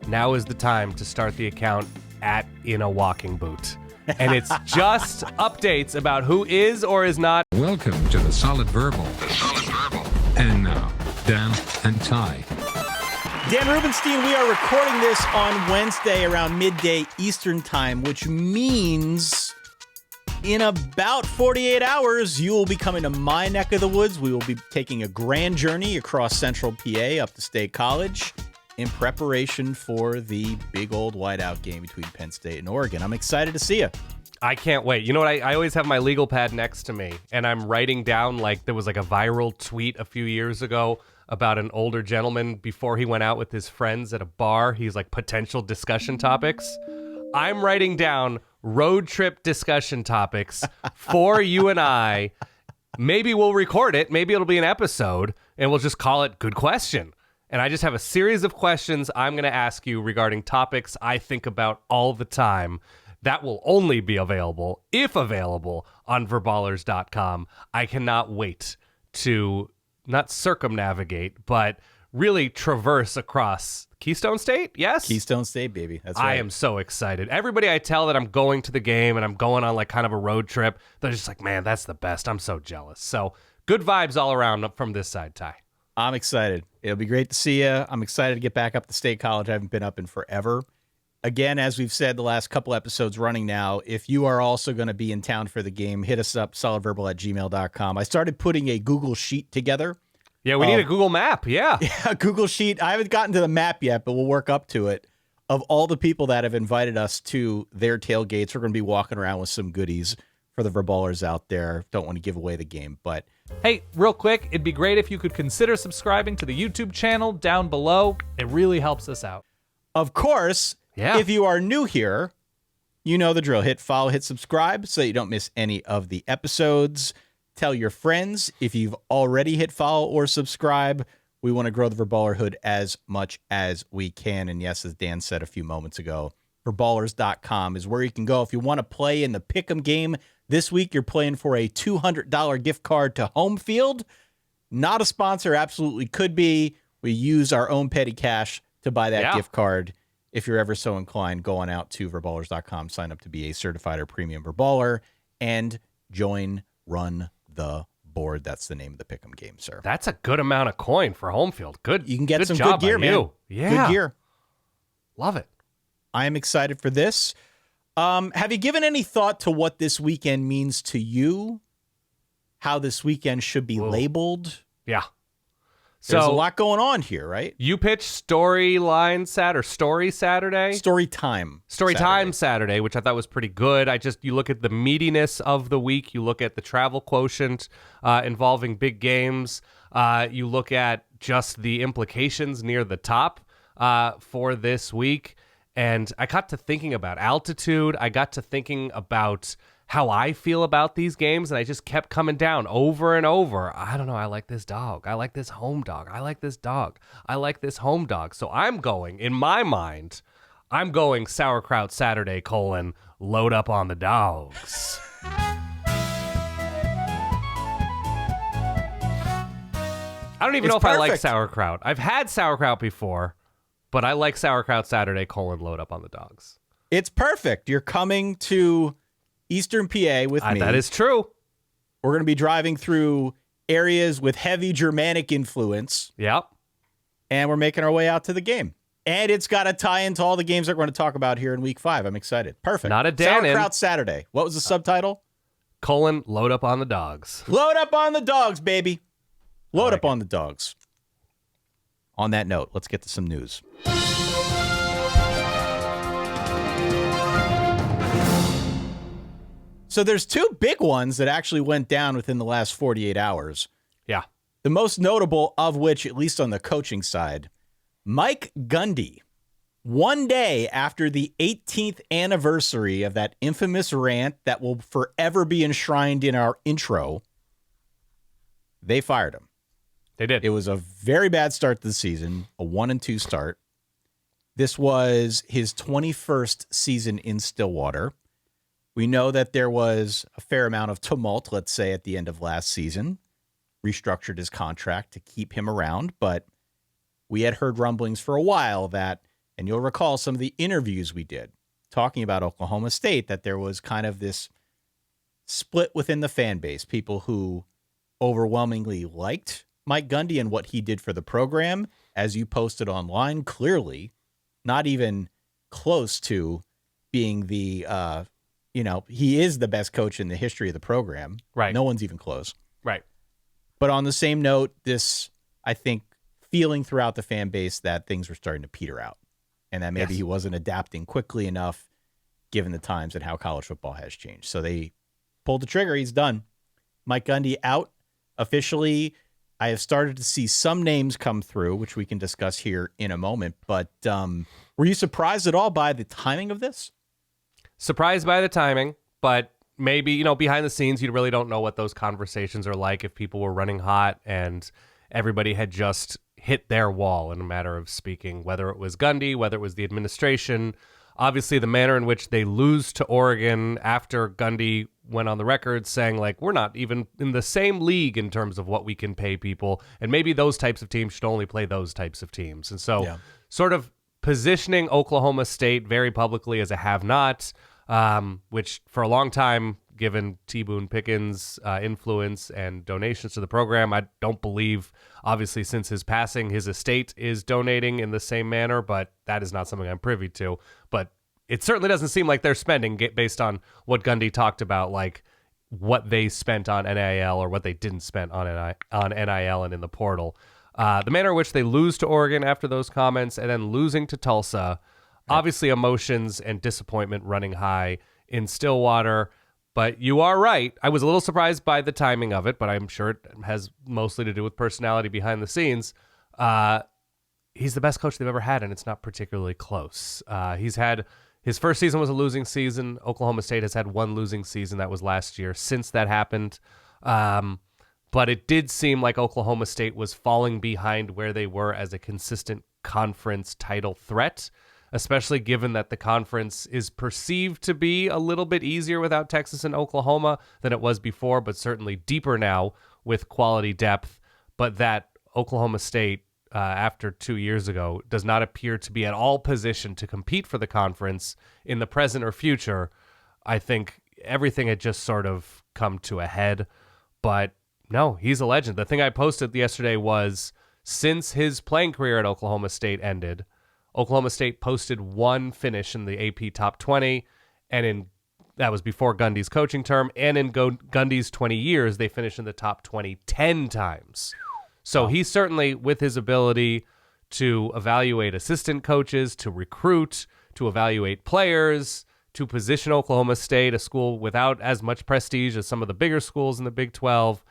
now is the time to start the account at In a Walking Boot. And it's just updates about who is or is not. Welcome to the Solid Verbal. The Solid Verbal. And now, Dan and Ty. Dan Rubenstein, we are recording this on Wednesday around midday Eastern time, which means in about 48 hours, you will be coming to my neck of the woods. We will be taking a grand journey across central PA up to State College in preparation for the big old whiteout game between Penn State and Oregon. I'm excited to see you. I can't wait. You know what? I always have my legal pad next to me, and I'm writing down, like, there was like a viral tweet a few years ago about an older gentleman before he went out with his friends at a bar. He's like, potential discussion topics. I'm writing down road trip discussion topics for you and I. Maybe we'll record it. Maybe it'll be an episode, and we'll just call it Good Question. And I just have a series of questions I'm going to ask you regarding topics I think about all the time. That will only be available, if available, on verballers.com. I cannot wait to not circumnavigate, but really traverse across Keystone State, yes? Keystone State, baby. That's right. I am so excited. Everybody I tell that I'm going to the game and I'm going on like kind of a road trip, they're just like, man, that's the best. I'm so jealous. So good vibes all around from this side, Ty. I'm excited. It'll be great to see you. I'm excited to get back up to State College. I haven't been up in forever. Again, as we've said the last couple episodes running now, if you are also going to be in town for the game, hit us up, solidverbal@gmail.com. I started putting a Google Sheet together. Yeah, we need a Google map. Yeah, Google Sheet. I haven't gotten to the map yet, but we'll work up to it. Of all the people that have invited us to their tailgates, we're going to be walking around with some goodies for the Verballers out there. Don't want to give away the game, but hey, real quick, it'd be great if you could consider subscribing to the YouTube channel down below. It really helps us out. Of course, if you are new here, you know the drill. Hit follow, hit subscribe so that you don't miss any of the episodes. Tell your friends if you've already hit follow or subscribe. We want to grow the Verballerhood as much as we can. And yes, as Dan said a few moments ago, verballers.com is where you can go if you want to play in the Pick'em game. This week, you're playing for a $200 gift card to Home Field. Not a sponsor, absolutely could be. We use our own petty cash to buy that gift card. If you're ever so inclined, go on out to verballers.com, sign up to be a certified or premium Verballer, and run the board. That's the name of the Pick'em game, sir. That's a good amount of coin for Home Field. Good. You can get some job good gear, on man. you. Yeah. Good gear. Love it. I am excited for this. Have you given any thought to what this weekend means to you? How this weekend should be labeled? Yeah. There's a lot going on here, right? You pitched Story Saturday? Story Time Saturday, which I thought was pretty good. You look at the meatiness of the week. You look at the travel quotient involving big games. You look at just the implications near the top for this week. And I got to thinking about altitude. I got to thinking about how I feel about these games, and I just kept coming down over and over. I don't know. I like this dog. I like this home dog. I like this dog. I like this home dog. So in my mind, I'm going Sauerkraut Saturday, load up on the dogs. I don't even know if I like sauerkraut. I've had sauerkraut before, but I like Sauerkraut Saturday, load up on the dogs. It's perfect. You're coming to Eastern PA with me. That is true. We're going to be driving through areas with heavy Germanic influence. Yep. And we're making our way out to the game. And it's got a tie into all the games that we're going to talk about here in week 5. I'm excited. Perfect. Not a Dan. Sauerkraut Saturday. What was the subtitle? Load up on the dogs. Load up on the dogs, baby. Load up on the dogs. On that note, let's get to some news. So there's 2 big ones that actually went down within the last 48 hours. Yeah. The most notable of which, at least on the coaching side, Mike Gundy, one day after the 18th anniversary of that infamous rant that will forever be enshrined in our intro, they fired him. They did. It was a very bad start to the season, a 1-2 start. This was his 21st season in Stillwater. We know that there was a fair amount of tumult, let's say, at the end of last season. Restructured his contract to keep him around, but we had heard rumblings for a while that And you'll recall some of the interviews we did talking about Oklahoma State, that there was kind of this split within the fan base, people who overwhelmingly liked Mike Gundy and what he did for the program, as you posted online, clearly not even close to being the, he is the best coach in the history of the program. Right. No one's even close. Right. But on the same note, this, I think, feeling throughout the fan base that things were starting to peter out and that maybe he wasn't adapting quickly enough given the times and how college football has changed. So they pulled the trigger. He's done. Mike Gundy out officially. I have started to see some names come through, which we can discuss here in a moment. But were you surprised at all by the timing of this? Surprised by the timing, but maybe, behind the scenes, you really don't know what those conversations are like if people were running hot and everybody had just hit their wall in a matter of speaking, whether it was Gundy, whether it was the administration. Obviously, the manner in which they lose to Oregon after Gundy went on the record saying, like, we're not even in the same league in terms of what we can pay people, and maybe those types of teams should only play those types of teams. And so sort of positioning Oklahoma State very publicly as a have-not, which for a long time, given T. Boone Pickens' influence and donations to the program, I don't believe, obviously, since his passing, his estate is donating in the same manner, but that is not something I'm privy to. But it certainly doesn't seem like they're spending, based on what Gundy talked about, like what they spent on NIL or what they didn't spend on NIL and in the portal. The manner in which they lose to Oregon after those comments and then losing to Tulsa, obviously emotions and disappointment running high in Stillwater. But you are right. I was a little surprised by the timing of it, but I'm sure it has mostly to do with personality behind the scenes. He's the best coach they've ever had, and it's not particularly close. His first season was a losing season. Oklahoma State has had one losing season. That was last year. Since that happened, but it did seem like Oklahoma State was falling behind where they were as a consistent conference title threat, especially given that the conference is perceived to be a little bit easier without Texas and Oklahoma than it was before, but certainly deeper now with quality depth. But that Oklahoma State, after 2 years ago, does not appear to be at all positioned to compete for the conference in the present or future. I think everything had just sort of come to a head. But no, he's a legend. The thing I posted yesterday was, since his playing career at Oklahoma State ended, Oklahoma State posted one finish in the AP Top 20, and that was before Gundy's coaching term, and in Gundy's 20 years, they finished in the top 20 10 times. So he certainly, with his ability to evaluate assistant coaches, to recruit, to evaluate players, to position Oklahoma State, a school without as much prestige as some of the bigger schools in the Big 12,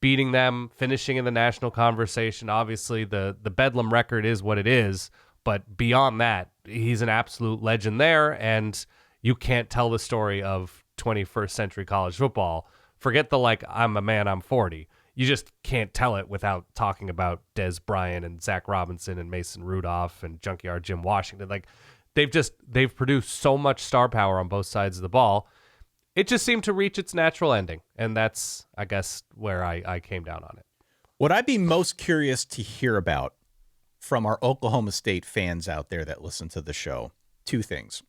beating them, finishing in the national conversation. Obviously, the Bedlam record is what it is. But beyond that, he's an absolute legend there, and you can't tell the story of 21st century college football. Forget the, like, I'm a man, I'm 40. You just can't tell it without talking about Des Bryant and Zach Robinson and Mason Rudolph and Junkyard Jim Washington. Like, they've produced so much star power on both sides of the ball. It just seemed to reach its natural ending, and that's, I guess, where I came down on it. What I'd be most curious to hear about from our Oklahoma State fans out there that listen to the show, two things.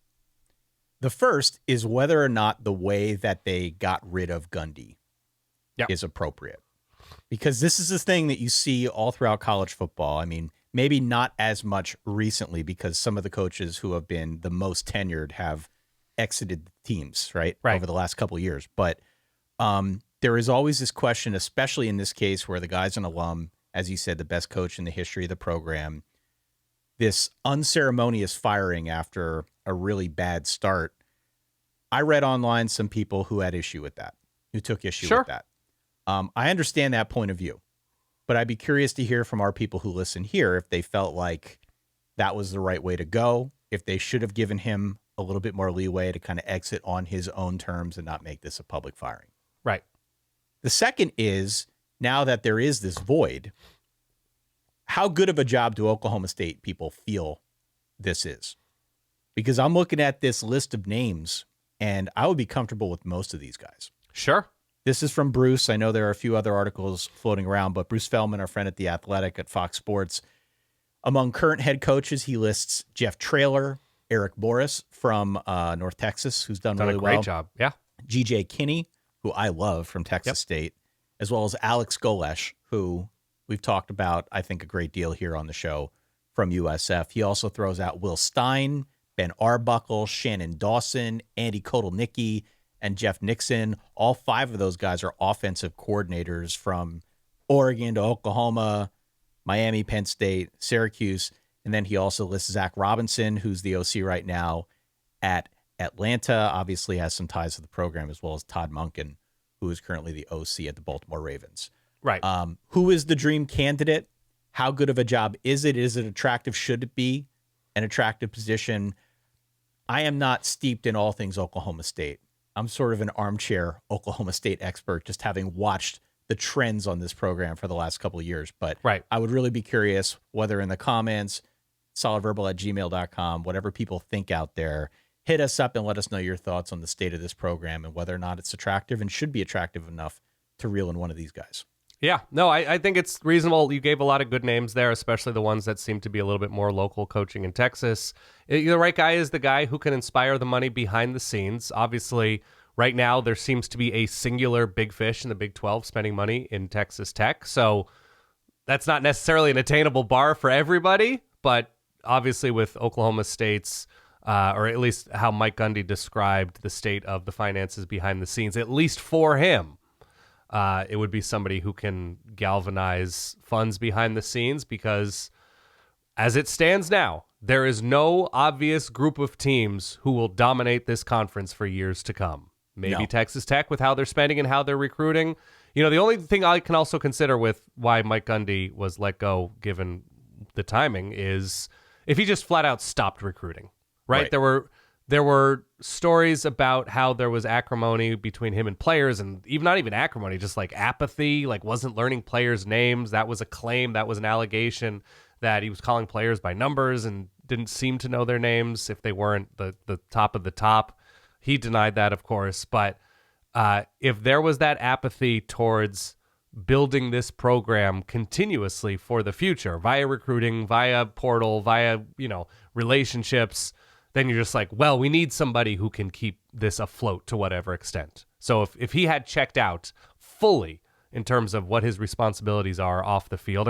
The first is whether or not the way that they got rid of Gundy is appropriate. Because this is the thing that you see all throughout college football. I mean, maybe not as much recently because some of the coaches who have been the most tenured have exited teams, right? Over the last couple of years. But there is always this question, especially in this case where the guy's an alum, as you said, the best coach in the history of the program, this unceremonious firing after a really bad start. I read online some people who had issue with that, who took issue with that. I understand that point of view, but I'd be curious to hear from our people who listen here if they felt like that was the right way to go, if they should have given him a little bit more leeway to kind of exit on his own terms and not make this a public firing. Right. The second is, now that there is this void, how good of a job do Oklahoma State people feel this is? Because I'm looking at this list of names, and I would be comfortable with most of these guys. Sure. This is from Bruce. I know there are a few other articles floating around, but Bruce Feldman, our friend at The Athletic at Fox Sports, Among current head coaches, he lists Jeff Traylor, Eric Morris from North Texas, who's done really a well. great job. Yeah. G.J. Kinney, who I love from Texas State, as well as Alex Golesh, who we've talked about, I think, a great deal here on the show from USF. He also throws out Will Stein, Ben Arbuckle, Shannon Dawson, Andy Kotelnicki, and Jeff Nixon. All 5 of those guys are offensive coordinators from Oregon to Oklahoma, Miami, Penn State, Syracuse. And then he also lists Zach Robinson, who's the OC right now at Atlanta, obviously has some ties to the program, as well as Todd Monken, who is currently the OC at the Baltimore Ravens. Right. Who is the dream candidate? How good of a job is it? Is it attractive? Should it be an attractive position? I am not steeped in all things Oklahoma State. I'm sort of an armchair Oklahoma State expert, just having watched the trends on this program for the last couple of years. But I would really be curious whether in the comments, solidverbal@gmail.com, whatever people think out there, hit us up and let us know your thoughts on the state of this program and whether or not it's attractive and should be attractive enough to reel in one of these guys. Yeah, no, I think it's reasonable. You gave a lot of good names there, especially the ones that seem to be a little bit more local coaching in Texas. The right guy is the guy who can inspire the money behind the scenes. Obviously, right now, there seems to be a singular big fish in the Big 12 spending money in Texas Tech. So that's not necessarily an attainable bar for everybody, but obviously with Oklahoma State's, or at least how Mike Gundy described the state of the finances behind the scenes, at least for him, it would be somebody who can galvanize funds behind the scenes, because as it stands now, there is no obvious group of teams who will dominate this conference for years to come. Maybe Texas Tech with how they're spending and how they're recruiting. You know, the only thing I can also consider with why Mike Gundy was let go, given the timing, is if he just flat out stopped recruiting, right? There were stories about how there was acrimony between him and players, and even not even acrimony, just like apathy, like wasn't learning players' names. That was a claim, that was an allegation, that he was calling players by numbers and didn't seem to know their names if they weren't the top of the top. He denied that, of course. But if there was that apathy towards building this program continuously for the future via recruiting, via portal, via, relationships, then you're just like, well, we need somebody who can keep this afloat to whatever extent. So if he had checked out fully in terms of what his responsibilities are off the field,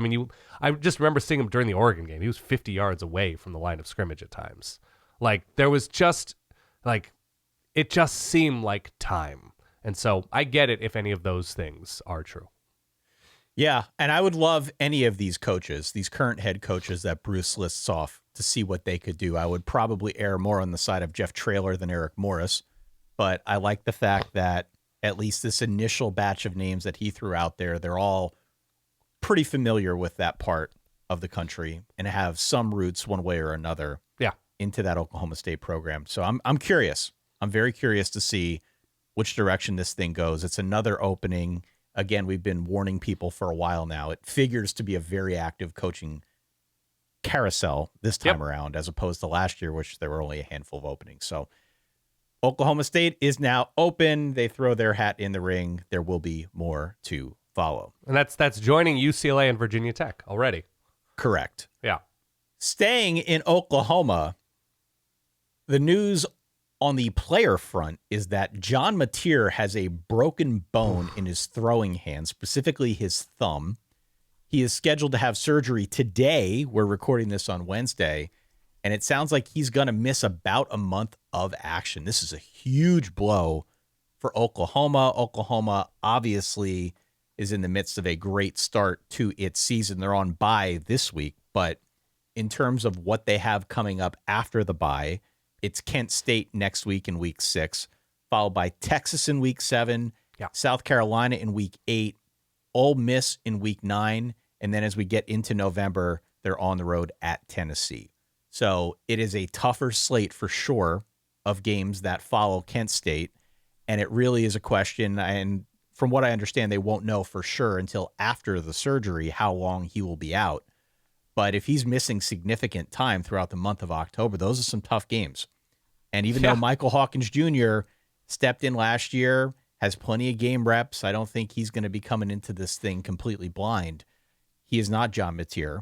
I just remember seeing him during the Oregon game. He was 50 yards away from the line of scrimmage at times. Like, there was just, like, it just seemed like time. And so I get it if any of those things are true. Yeah, and I would love any of these coaches, these current head coaches that Bruce lists off, to see what they could do. I would probably err more on the side of Jeff Traylor than Eric Morris, but I like the fact that at least this initial batch of names that he threw out there, they're all pretty familiar with that part of the country and have some roots one way or another into that Oklahoma State program. So I'm curious. I'm very curious to see which direction this thing goes. It's another opening. Again, we've been warning people for a while now. It figures to be a very active coaching carousel this time around, as opposed to last year, which there were only a handful of openings. So Oklahoma State is now open. They throw their hat in the ring. There will be more to follow. And that's joining UCLA and Virginia Tech already. Correct. Yeah. Staying in Oklahoma, the news on the player front is that John Mateer has a broken bone in his throwing hand, specifically his thumb. He is scheduled to have surgery today. We're recording this on Wednesday, and it sounds like he's going to miss about a month of action. This is a huge blow for Oklahoma. Oklahoma obviously is in the midst of a great start to its season. They're on bye this week, but in terms of what they have coming up after the bye, it's Kent State next week in week 6, followed by Texas in week 7, South Carolina in week 8, Ole Miss in week 9, and then as we get into November, they're on the road at Tennessee. So it is a tougher slate for sure of games that follow Kent State, and it really is a question, and from what I understand, they won't know for sure until after the surgery how long he will be out. But if he's missing significant time throughout the month of October, those are some tough games. And even though Michael Hawkins Jr. stepped in last year, has plenty of game reps, I don't think he's going to be coming into this thing completely blind. He is not John Mateer.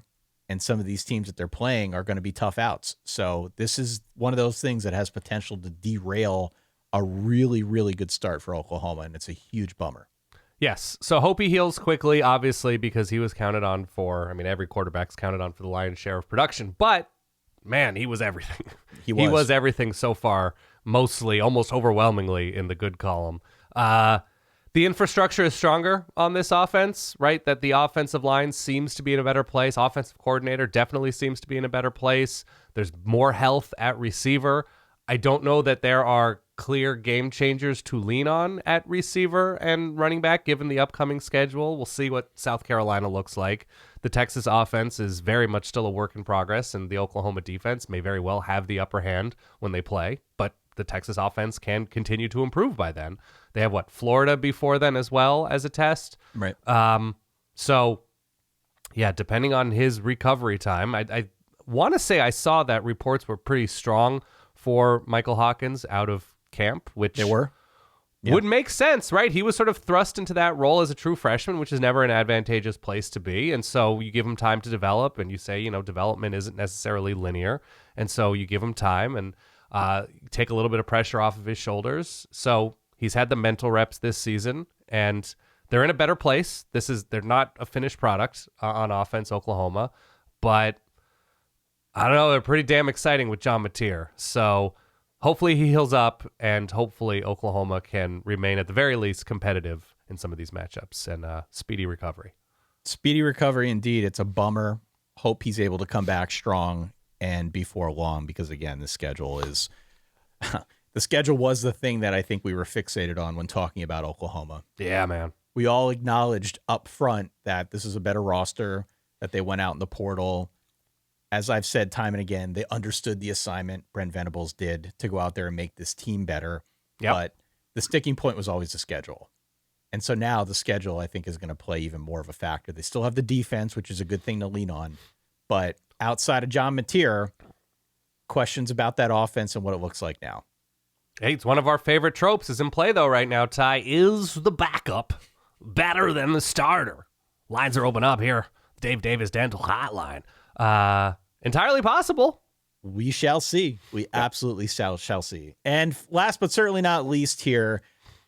and some of these teams that they're playing are going to be tough outs. So this is one of those things that has potential to derail a really, really good start for Oklahoma, and it's a huge bummer. Yes. So hope he heals quickly, obviously, because he was counted on for, I mean, every quarterback's counted on for the lion's share of production, but man, he was everything. He was everything so far, mostly, almost overwhelmingly in the good column. The infrastructure is stronger on this offense, right? That the offensive line seems to be in a better place. Offensive coordinator definitely seems to be in a better place. There's more health at receiver. I don't know that there are clear game changers to lean on at receiver and running back given the upcoming schedule. We'll see what South Carolina looks like. The Texas offense is very much still a work in progress, and the Oklahoma defense may very well have the upper hand when they play, but the Texas offense can continue to improve by then. They have, Florida before then as well as a test? Right. So, yeah, depending on his recovery time, I want to say I saw that reports were pretty strong for Michael Hawkins out of camp, which they were. Would make sense, right? He was sort of thrust into that role as a true freshman, which is never an advantageous place to be. And so you give him time to develop, and you say, development isn't necessarily linear. And so you give him time and take a little bit of pressure off of his shoulders. So he's had the mental reps this season, and they're in a better place. They're not a finished product on offense, Oklahoma, but I don't know. They're pretty damn exciting with John Mateer. So hopefully he heals up, and hopefully Oklahoma can remain at the very least competitive in some of these matchups, and speedy recovery. Speedy recovery indeed. It's a bummer. Hope he's able to come back strong and before long, because again, the schedule is the schedule was the thing that I think we were fixated on when talking about Oklahoma. Yeah, man. We all acknowledged up front that this is a better roster, that they went out in the portal. As I've said time and again, they understood the assignment, Brent Venables did, to go out there and make this team better. Yep. But the sticking point was always the schedule. And so now the schedule, I think, is going to play even more of a factor. They still have the defense, which is a good thing to lean on. But outside of John Mateer, questions about that offense and what it looks like now. Hey, it's one of our favorite tropes is in play, though, right now, Ty. Is the backup better than the starter? Lines are open up here. Dave Davis Dental Hotline. Entirely possible. We shall see. We absolutely shall see. And last but certainly not least here,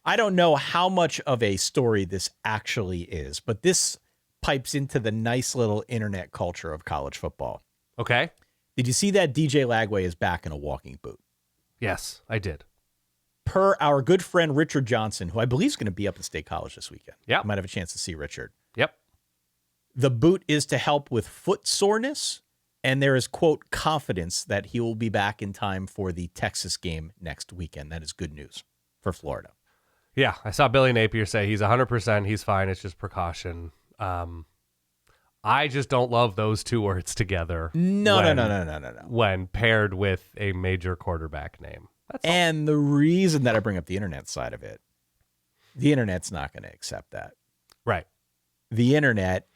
I don't know how much of a story this actually is, but this pipes into the nice little internet culture of college football. Okay. Did you see that DJ Lagway is back in a walking boot? Yes, I did. Per our good friend Richard Johnson, who I believe is going to be up at State College this weekend. Yeah. I might have a chance to see Richard. Yep. The boot is to help with foot soreness, and there is, quote, confidence that he will be back in time for the Texas game next weekend. That is good news for Florida. Yeah, I saw Billy Napier say he's 100%, he's fine, it's just precaution. I just don't love those two words together. No. When paired with a major quarterback name. And the reason that I bring up the internet side of it, the internet's not going to accept that. Right. The internet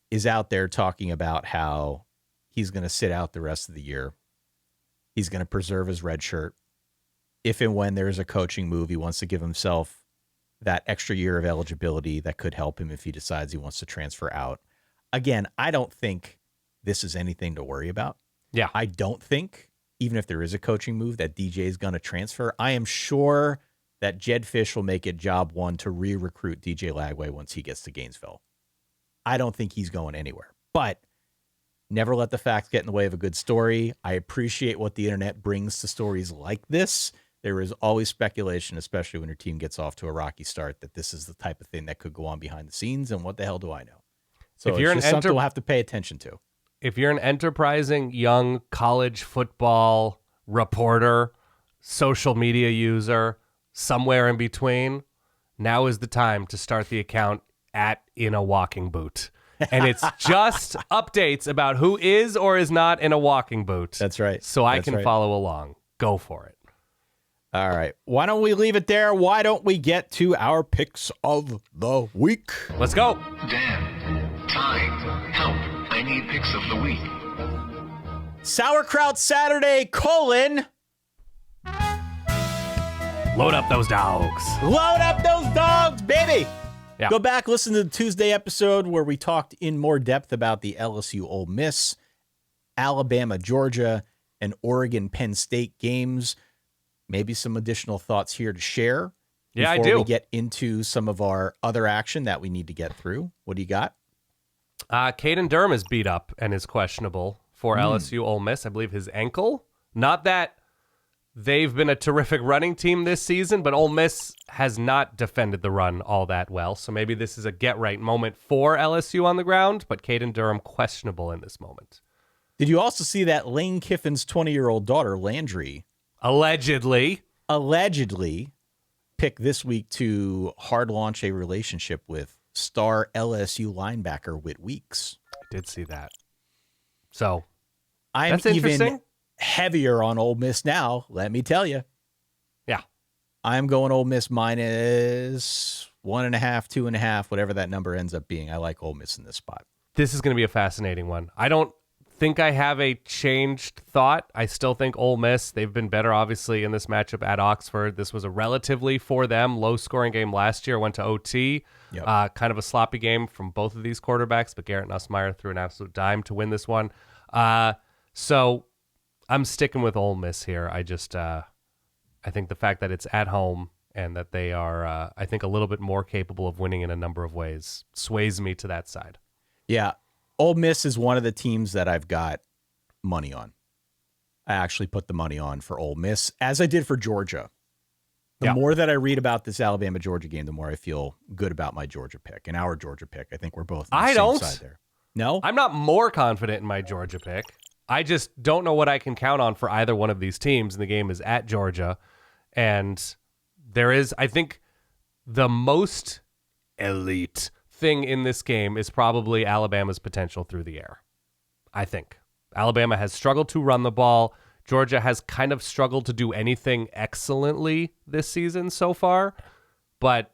is out there talking about how he's going to sit out the rest of the year. He's going to preserve his red shirt. If and when there's a coaching move, he wants to give himself that extra year of eligibility that could help him if he decides he wants to transfer out. Again, I don't think this is anything to worry about. Yeah. I don't think, even if there is a coaching move, that DJ is going to transfer. I am sure that Jed Fish will make it job one to re-recruit DJ Lagway once he gets to Gainesville. I don't think he's going anywhere. But never let the facts get in the way of a good story. I appreciate what the internet brings to stories like this. There is always speculation, especially when your team gets off to a rocky start, that this is the type of thing that could go on behind the scenes, and what the hell do I know? So if it's just something we'll have to pay attention to. If you're an enterprising young college football reporter, social media user, somewhere in between, now is the time to start the account at In a Walking Boot. And it's just updates about who is or is not in a walking boot. That's right. So I can follow along. Go for it. All right. Why don't we leave it there? Why don't we get to our picks of the week? Let's go. Dan, Ty, help. I need picks of the week. Sauerkraut Saturday, : Load up those dogs. Load up those dogs, baby. Yeah. Go back, listen to the Tuesday episode where we talked in more depth about the LSU Ole Miss, Alabama, Georgia, and Oregon Penn State games. Maybe some additional thoughts here to share. Yeah, I before do. we get into some of our other action that we need to get through. What do you got? Caden Durham is beat up and is questionable for LSU Ole Miss. I believe his ankle. Not that they've been a terrific running team this season, but Ole Miss has not defended the run all that well. So maybe this is a get-right moment for LSU on the ground, but Caden Durham questionable in this moment. Did you also see that Lane Kiffin's 20-year-old daughter, Landry, Allegedly picked this week to hard launch a relationship with star LSU linebacker Whit Weeks? I did see that. So I'm that's even interesting. heavier on Ole Miss now, let me tell you. Yeah. I'm going Ole Miss minus 1.5, 2.5, whatever that number ends up being. I like Ole Miss in this spot. This is going to be a fascinating one. I don't think I have a changed thought. I still think Ole Miss, they've been better, obviously, in this matchup at Oxford. This was a relatively, for them, low-scoring game last year. Went to OT. Yep. Kind of a sloppy game from both of these quarterbacks, but Garrett Nussmeier threw an absolute dime to win this one. So I'm sticking with Ole Miss here. I think the fact that it's at home and that they are, I think, a little bit more capable of winning in a number of ways sways me to that side. Yeah. Ole Miss is one of the teams that I've got money on. I actually put the money on for Ole Miss, as I did for Georgia. The more that I read about this Alabama-Georgia game, the more I feel good about my Georgia pick and our Georgia pick. I think we're both on the same side there. No? I'm not more confident in my Georgia pick. I just don't know what I can count on for either one of these teams, and the game is at Georgia. And there is, I think, the most elite thing in this game is probably Alabama's potential through the air. I think Alabama has struggled to run the ball. Georgia has kind of struggled to do anything excellently this season so far, but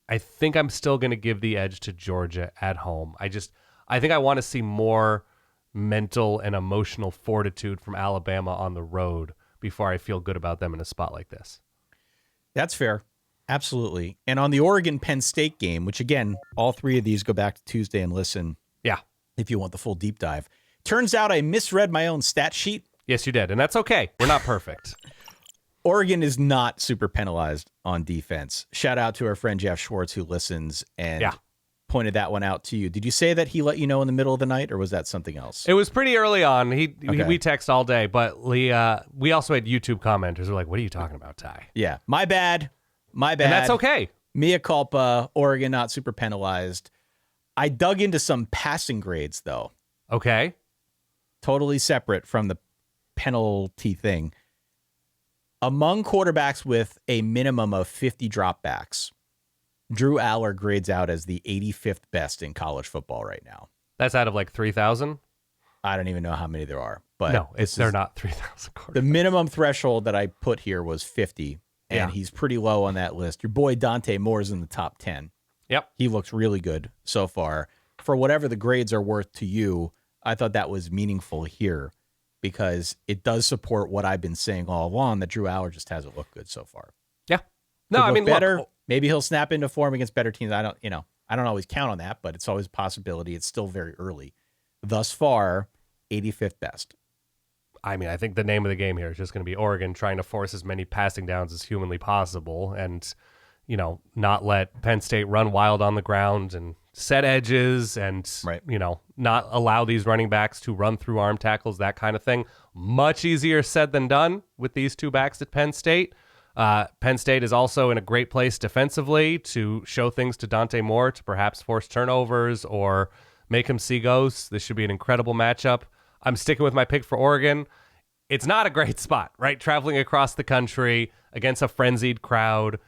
I think I'm still going to give the edge to Georgia at home. I think I want to see more mental and emotional fortitude from Alabama on the road before I feel good about them in a spot like this. That's fair. Absolutely. And on the Oregon-Penn State game, which, again, all three of these go back to Tuesday and listen. Yeah. If you want the full deep dive. Turns out I misread my own stat sheet. Yes, you did. And that's okay. We're not perfect. Oregon is not super penalized on defense. Shout out to our friend Jeff Schwartz, who listens and pointed that one out to you. Did you say that he let you know in the middle of the night, or was that something else? It was pretty early on. We text all day, but we also had YouTube commenters who were like, what are you talking about, Ty? Yeah. My bad. And that's okay. Mea culpa. Oregon not super penalized. I dug into some passing grades, though. Okay. Totally separate from the penalty thing. Among quarterbacks with a minimum of 50 dropbacks, Drew Aller grades out as the 85th best in college football right now. That's out of like 3,000? I don't even know how many there are. But no, they're not 3,000 quarterbacks. The minimum threshold that I put here was 50, and he's pretty low on that list. Your boy Dante Moore is in the top 10. Yep. He looks really good so far. For whatever the grades are worth to you, I thought that was meaningful here because it does support what I've been saying all along, that Drew Aller just hasn't looked good so far. Yeah. No, I mean, better. Look, maybe he'll snap into form against better teams. I don't always count on that, but it's always a possibility. It's still very early. Thus far, 85th best. I mean, I think the name of the game here is just going to be Oregon trying to force as many passing downs as humanly possible and, not let Penn State run wild on the ground and set edges and, not allow these running backs to run through arm tackles, that kind of thing. Much easier said than done with these two backs at Penn State. Penn State is also in a great place defensively to show things to Dante Moore to perhaps force turnovers or make him see ghosts. This should be an incredible matchup. I'm sticking with my pick for Oregon. It's not a great spot, right? Traveling across the country against a frenzied crowd.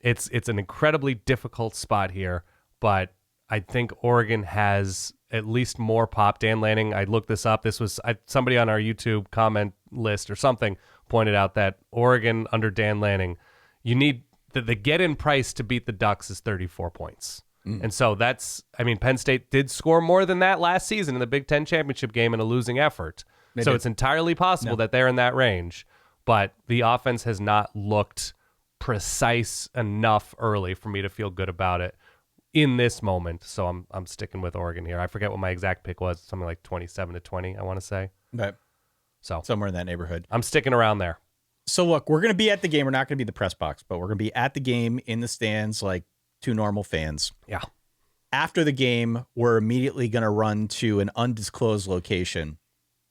It's an incredibly difficult spot here, but I think Oregon has at least more pop. Dan Lanning, I looked this up. This was somebody on our YouTube comment list or something pointed out that Oregon under Dan Lanning, you need the get-in price to beat the Ducks is 34 points. And so Penn State did score more than that last season in the Big Ten championship game in a losing effort. So it's entirely possible that they're in that range, but the offense has not looked precise enough early for me to feel good about it in this moment. So I'm sticking with Oregon here. I forget what my exact pick was. Something like 27-20, I want to say. But so somewhere in that neighborhood. I'm sticking around there. So look, we're going to be at the game. We're not going to be the press box, but we're going to be at the game in the stands like two normal fans. Yeah. After the game, we're immediately going to run to an undisclosed location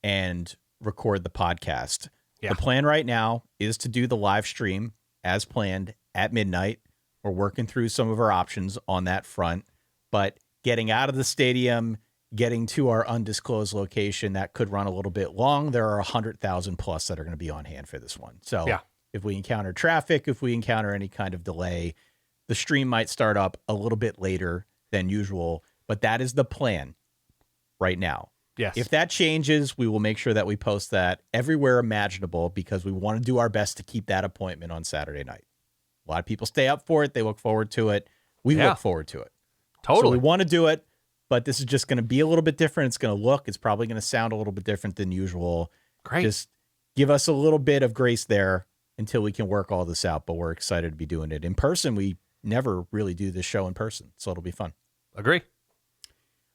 and record the podcast. Yeah. The plan right now is to do the live stream as planned at midnight. We're working through some of our options on that front, but getting out of the stadium, getting to our undisclosed location, that could run a little bit long. There are 100,000 plus that are going to be on hand for this one. So if we encounter traffic, if we encounter any kind of delay, the stream might start up a little bit later than usual, but that is the plan right now. Yes. If that changes, we will make sure that we post that everywhere imaginable because we want to do our best to keep that appointment on Saturday night. A lot of people stay up for it. They look forward to it. We look forward to it. Totally. So we want to do it, but this is just going to be a little bit different. It's going to look, it's probably going to sound a little bit different than usual. Great. Just give us a little bit of grace there until we can work all this out, but we're excited to be doing it in person. We never really do this show in person, so it'll be fun. Agree.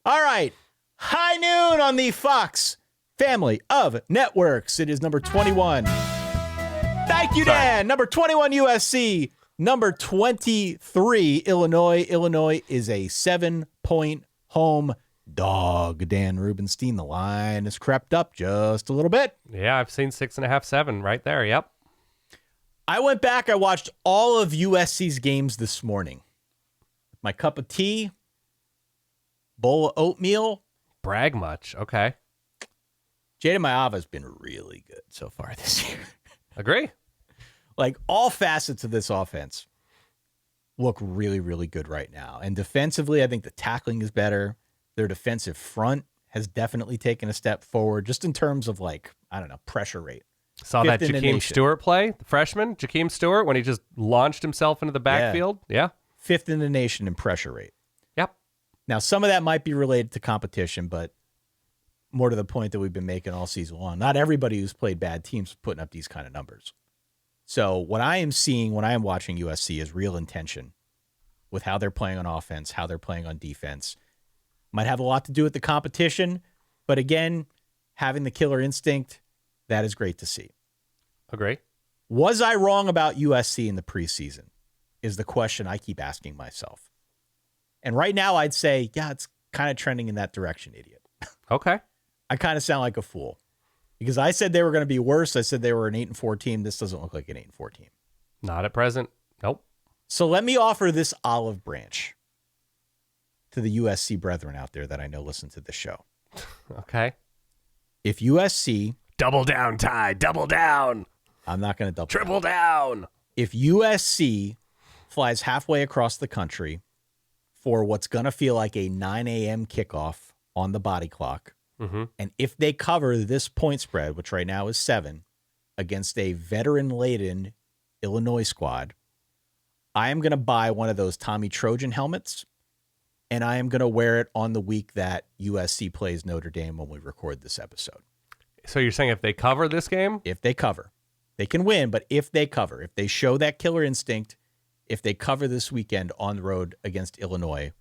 All right. High noon on the Fox family of networks. It is number 21. Thank you, Dan. Number 21, USC. Number 23, Illinois. Illinois is a 7-point home dog. Dan Rubenstein, the line has crept up just a little bit. Yeah, I've seen 6.5, 7 right there. Yep. I went back. I watched all of USC's games this morning. My cup of tea, bowl of oatmeal. Brag much. Okay. Jaden Mayava has been really good so far this year. Agree. Like all facets of this offense look really, really good right now. And defensively, I think the tackling is better. Their defensive front has definitely taken a step forward just in terms of pressure rate. Saw that Jakeem Stewart play, the freshman, Jakeem Stewart, when he just launched himself into the backfield. Yeah. 5th in the nation in pressure rate. Yep. Now, some of that might be related to competition, but more to the point that we've been making all season long. Not everybody who's played bad teams is putting up these kind of numbers. So what I am seeing when I am watching USC is real intention with how they're playing on offense, how they're playing on defense. Might have a lot to do with the competition, but again, having the killer instinct, that is great to see. Agree. Was I wrong about USC in the preseason is the question I keep asking myself. And right now I'd say, yeah, it's kind of trending in that direction, idiot. Okay. I kind of sound like a fool because I said they were going to be worse. I said they were an 8-4 team. This doesn't look like an 8-4 team. Not at present. Nope. So let me offer this olive branch to the USC brethren out there that I know listen to the show. Okay. If USC... Double down, Ty. Double down. I'm not going to double Triple down. If USC flies halfway across the country for what's going to feel like a 9 a.m. kickoff on the body clock, and if they cover this point spread, which right now is 7, against a veteran-laden Illinois squad, I am going to buy one of those Tommy Trojan helmets, and I am going to wear it on the week that USC plays Notre Dame when we record this episode. So you're saying if they cover this game? If they cover. They can win, but if they cover, if they show that killer instinct, if they cover this weekend on the road against Illinois,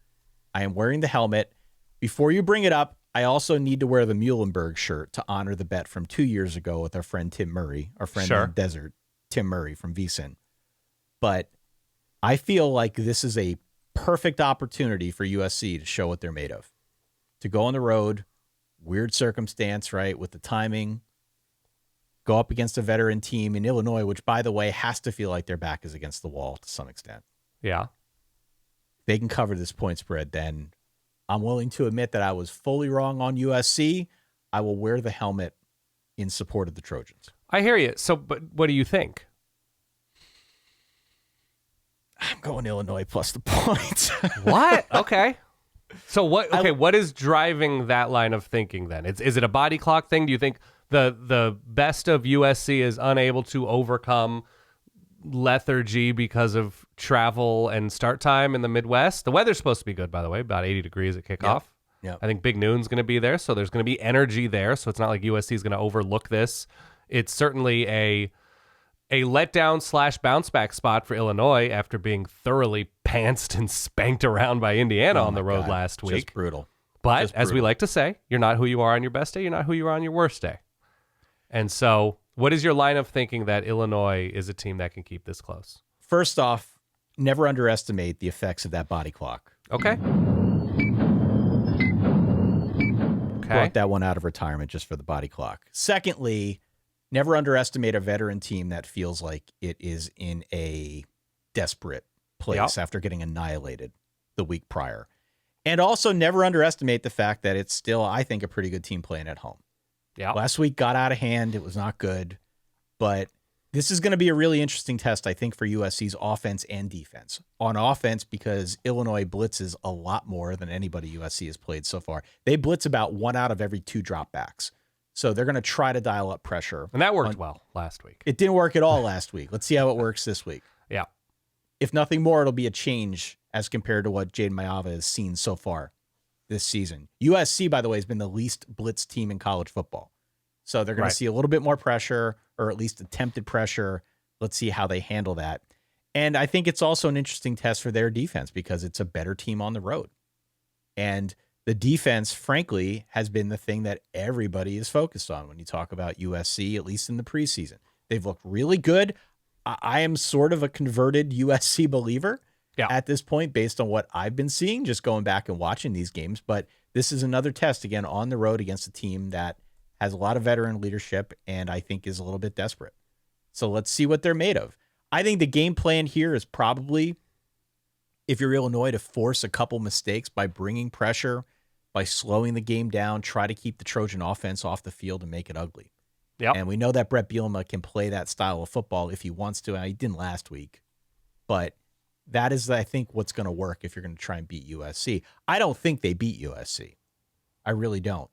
I am wearing the helmet. Before you bring it up, I also need to wear the Muhlenberg shirt to honor the bet from 2 years ago with our friend Tim Murray, our friend in the desert, Tim Murray from VSiN. But I feel like this is a perfect opportunity for USC to show what they're made of. To go on the road, weird circumstance, right, with the timing, go up against a veteran team in Illinois, which, by the way, has to feel like their back is against the wall to some extent. Yeah. If they can cover this point spread, then I'm willing to admit that I was fully wrong on USC. I will wear the helmet in support of the Trojans. I hear you. So, but what do you think? I'm going Illinois plus the points. What? Okay. So what? Okay, what is driving that line of thinking then? Is it a body clock thing? Do you think the best of USC is unable to overcome lethargy because of travel and start time in the Midwest? The weather's supposed to be good, by the way, about 80 degrees at kickoff. Yep. I think Big Noon's going to be there, so there's going to be energy there. So it's not like USC is going to overlook this. It's certainly a a letdown / bounce back spot for Illinois after being thoroughly pantsed and spanked around by Indiana on the road last week. Just brutal. But as we like to say, you're not who you are on your best day. You're not who you are on your worst day. And so what is your line of thinking that Illinois is a team that can keep this close? First off, never underestimate the effects of that body clock. Okay. Brought that one out of retirement just for the body clock. Secondly, never underestimate a veteran team that feels like it is in a desperate place after getting annihilated the week prior. And also never underestimate the fact that it's still, I think, a pretty good team playing at home. Yeah. Last week got out of hand. It was not good. But this is going to be a really interesting test, I think, for USC's offense and defense. On offense, because Illinois blitzes a lot more than anybody USC has played so far. They blitz about 1 out of every 2 dropbacks. So they're going to try to dial up pressure. And that worked well last week. It didn't work at all last week. Let's see how it works this week. Yeah. If nothing more, it'll be a change as compared to what Jaden Maiava has seen so far this season. USC, by the way, has been the least blitz team in college football. So they're going to see a little bit more pressure, or at least attempted pressure. Let's see how they handle that. And I think it's also an interesting test for their defense because it's a better team on the road. And the defense, frankly, has been the thing that everybody is focused on when you talk about USC, at least in the preseason. They've looked really good. I am sort of a converted USC believer at this point based on what I've been seeing, just going back and watching these games. But this is another test, again, on the road against a team that has a lot of veteran leadership and I think is a little bit desperate. So let's see what they're made of. I think the game plan here is probably, if you're Illinois, to force a couple mistakes by bringing pressure, by slowing the game down, try to keep the Trojan offense off the field and make it ugly. Yep. And we know that Brett Bielema can play that style of football if he wants to. And he didn't last week. But that is, I think, what's going to work if you're going to try and beat USC. I don't think they beat USC. I really don't.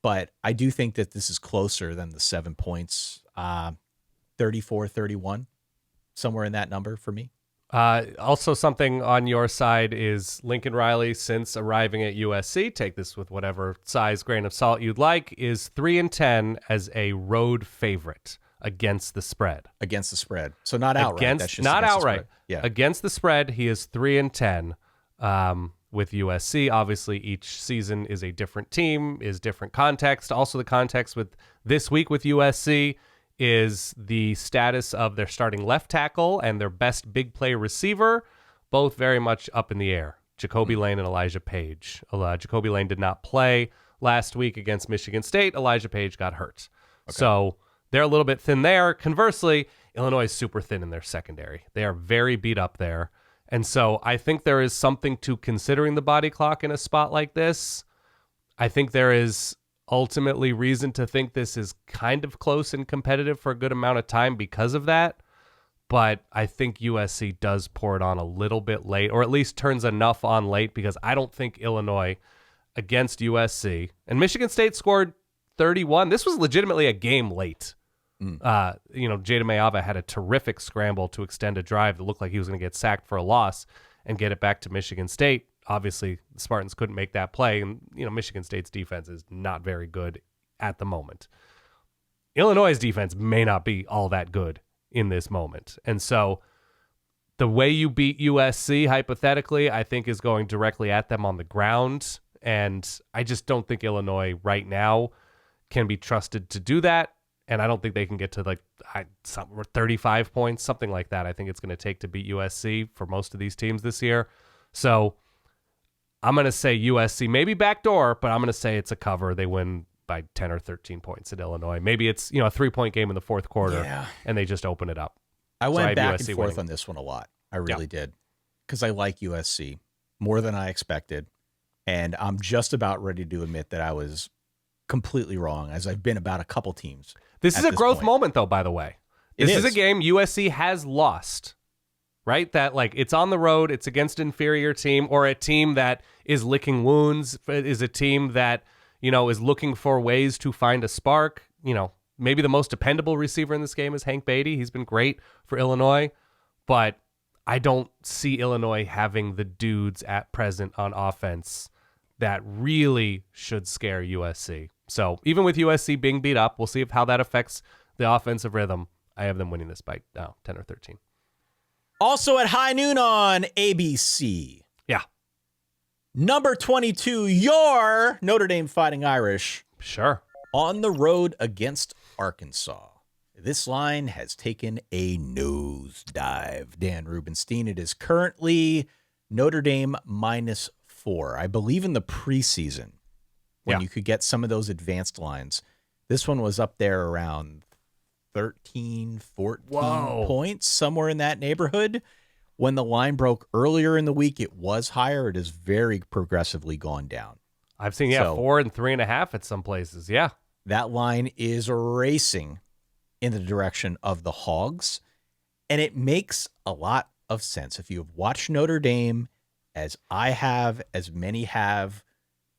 But I do think that this is closer than the 7 points, 34-31, somewhere in that number for me. Also, something on your side is Lincoln Riley, since arriving at USC, take this with whatever size grain of salt you'd like, is 3-10 as a road favorite against the spread. Against the spread. So not outright. That's just not outright. Yeah. Against the spread, he is 3-10 with USC. Obviously, each season is a different team, is different context. Also, the context with this week with USC is the status of their starting left tackle and their best big play receiver, both very much up in the air. Jacoby Lane and Elijah Page. Jacoby Lane did not play last week against Michigan State. Elijah Page got hurt. Okay. So they're a little bit thin there. Conversely, Illinois is super thin in their secondary. They are very beat up there. And so I think there is something to considering the body clock in a spot like this. I think there is ultimately reason to think this is kind of close and competitive for a good amount of time because of that. But I think USC does pour it on a little bit late, or at least turns enough on late, because I don't think Illinois against USC, and Michigan State scored 31. This was legitimately a game late. Jada Maiava had a terrific scramble to extend a drive that looked like he was going to get sacked for a loss and get it back to Michigan State. Obviously, the Spartans couldn't make that play, and Michigan State's defense is not very good at the moment. Illinois' defense may not be all that good in this moment. And so the way you beat USC, hypothetically, I think is going directly at them on the ground. And I just don't think Illinois right now can be trusted to do that. And I don't think they can get to 35 points, something like that. I think it's going to take to beat USC for most of these teams this year. So I'm going to say USC, maybe backdoor, but I'm going to say it's a cover. They win by 10 or 13 points at Illinois. Maybe it's a 3-point game in the fourth quarter, and they just open it up. I went back and forth on this one a lot. I really did, because I like USC more than I expected, and I'm just about ready to admit that I was completely wrong, as I've been about a couple teams. This is a growth moment, though, by the way. This is a game USC has lost, right? That, it's on the road, it's against an inferior team, or a team that is licking wounds, is a team that, is looking for ways to find a spark. Maybe the most dependable receiver in this game is Hank Beatty. He's been great for Illinois, but I don't see Illinois having the dudes at present on offense that really should scare USC. So even with USC being beat up, we'll see how that affects the offensive rhythm. I have them winning this by 10 or 13. Also at high noon on ABC. Yeah. Number 22, your Notre Dame Fighting Irish. Sure. On the road against Arkansas. This line has taken a nosedive. Dan Rubenstein, it is currently Notre Dame -4. I believe in the preseason when you could get some of those advanced lines. This one was up there around 13, 14 points, somewhere in that neighborhood. When the line broke earlier in the week, it was higher. It has very progressively gone down. I've seen, 4 and 3.5 at some places. Yeah. That line is racing in the direction of the Hogs, and it makes a lot of sense. If you have watched Notre Dame, as I have, as many have,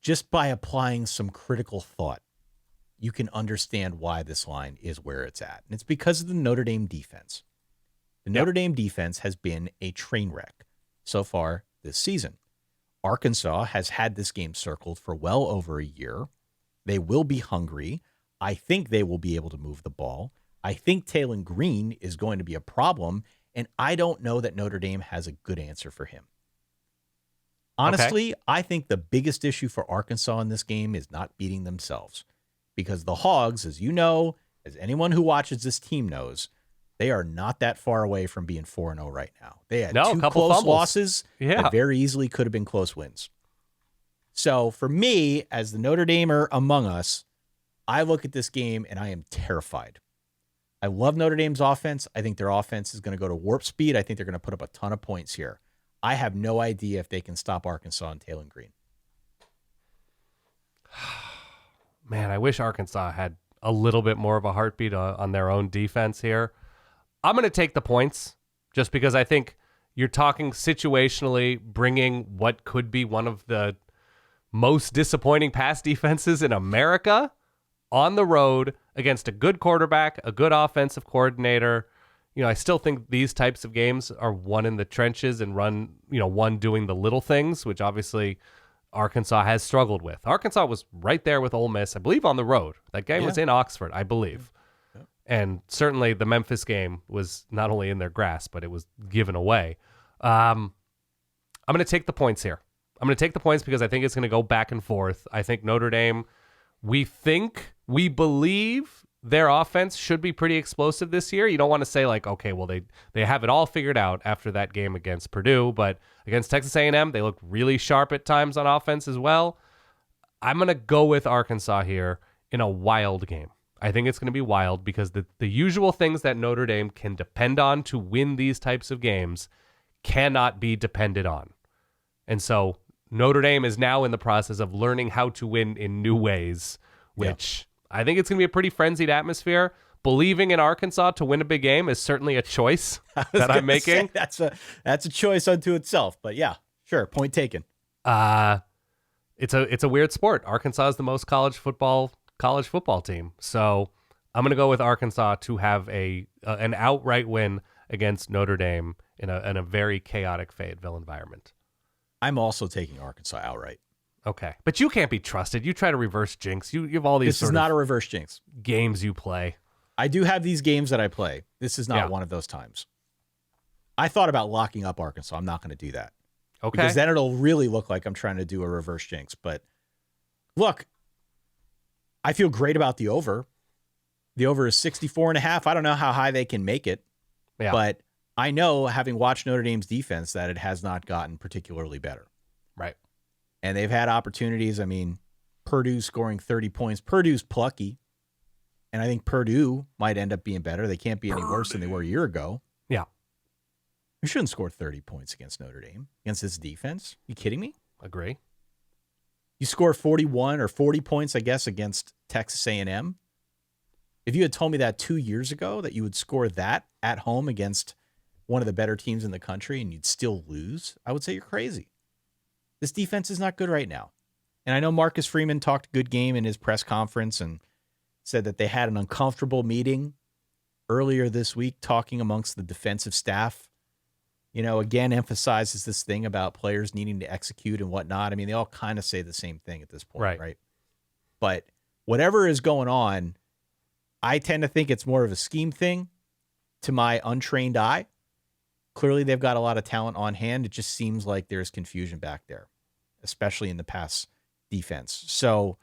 just by applying some critical thought, you can understand why this line is where it's at. And it's because of the Notre Dame defense. The Notre Dame defense has been a train wreck so far this season. Arkansas has had this game circled for well over a year. They will be hungry. I think they will be able to move the ball. I think Taylen Green is going to be a problem, and I don't know that Notre Dame has a good answer for him. Honestly, I think the biggest issue for Arkansas in this game is not beating themselves, because the Hogs, as you know, as anyone who watches this team knows, they are not that far away from being 4-0 right now. They had two close losses that very easily could have been close wins. So for me, as the Notre Damer among us, I look at this game and I am terrified. I love Notre Dame's offense. I think their offense is going to go to warp speed. I think they're going to put up a ton of points here. I have no idea if they can stop Arkansas and Taylen Green. Man, I wish Arkansas had a little bit more of a heartbeat on their own defense here. I'm going to take the points just because I think you're talking situationally, bringing what could be one of the most disappointing pass defenses in America on the road against a good quarterback, a good offensive coordinator. I still think these types of games are won in the trenches and one doing the little things, which obviously Arkansas has struggled with. Arkansas was right there with Ole Miss, I believe, on the road. That game was in Oxford, I believe. And certainly the Memphis game was not only in their grasp, but it was given away. I'm going to take the points here. I'm going to take the points because I think it's going to go back and forth. I think Notre Dame, we believe their offense should be pretty explosive this year. You don't want to say like, okay, well, they have it all figured out after that game against Purdue, but against Texas A&M, they looked really sharp at times on offense as well. I'm going to go with Arkansas here in a wild game. I think it's going to be wild because the usual things that Notre Dame can depend on to win these types of games cannot be depended on. And so Notre Dame is now in the process of learning how to win in new ways, which I think it's going to be a pretty frenzied atmosphere. Believing in Arkansas to win a big game is certainly a choice that I'm making. That's a choice unto itself, but yeah, sure. Point taken. It's a weird sport. Arkansas is the most college football team. So I'm going to go with Arkansas to have an outright win against Notre Dame in a very chaotic Fayetteville environment. I'm also taking Arkansas outright. Okay. But you can't be trusted. You try to reverse jinx. You have all these This is not a reverse jinx. Games you play. I do have these games that I play. This is not one of those times. I thought about locking up Arkansas. I'm not going to do that. Okay. Because then it'll really look like I'm trying to do a reverse jinx. But look, I feel great about the over. The over is 64.5. I don't know how high they can make it. Yeah. But I know, having watched Notre Dame's defense, that it has not gotten particularly better. Right. And they've had opportunities. I mean, Purdue scoring 30 points. Purdue's plucky. And I think Purdue might end up being better. They can't be any worse than they were a year ago. Yeah. You shouldn't score 30 points against Notre Dame, against this defense. You kidding me? Agree. You score 41 or 40 points, I guess, against Texas A&M. If you had told me that 2 years ago, that you would score that at home against one of the better teams in the country and you'd still lose, I would say you're crazy. This defense is not good right now. And I know Marcus Freeman talked a good game in his press conference and said that they had an uncomfortable meeting earlier this week talking amongst the defensive staff. Again, emphasizes this thing about players needing to execute and whatnot. I mean, they all kind of say the same thing at this point, right? But whatever is going on, I tend to think it's more of a scheme thing to my untrained eye. Clearly, they've got a lot of talent on hand. It just seems like there's confusion back there, especially in the pass defense. So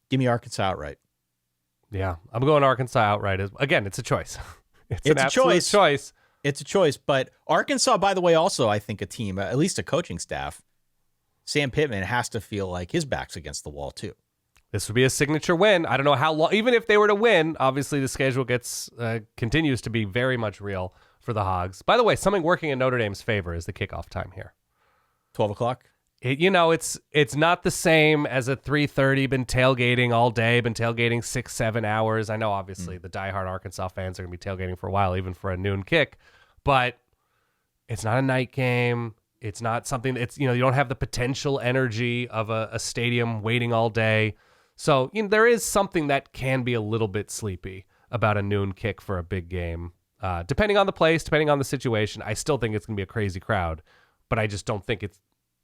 give me Arkansas outright. Yeah, I'm going Arkansas outright. Again, it's a choice. It's an a absolute choice. It's a choice. But Arkansas, by the way, also, I think a team, at least a coaching staff, Sam Pittman has to feel like his back's against the wall, too. This would be a signature win. I don't know how long, even if they were to win, obviously the schedule continues to be very much real for the Hogs. By the way, something working in Notre Dame's favor is the kickoff time here. 12 o'clock? It's not the same as a 3:30, been tailgating all day, been tailgating 6-7 hours. I know, obviously, the diehard Arkansas fans are going to be tailgating for a while, even for a noon kick. But it's not a night game. It's not something that's, you don't have the potential energy of a stadium waiting all day. So there is something that can be a little bit sleepy about a noon kick for a big game. Depending on the place, depending on the situation, I still think it's going to be a crazy crowd. But I just don't think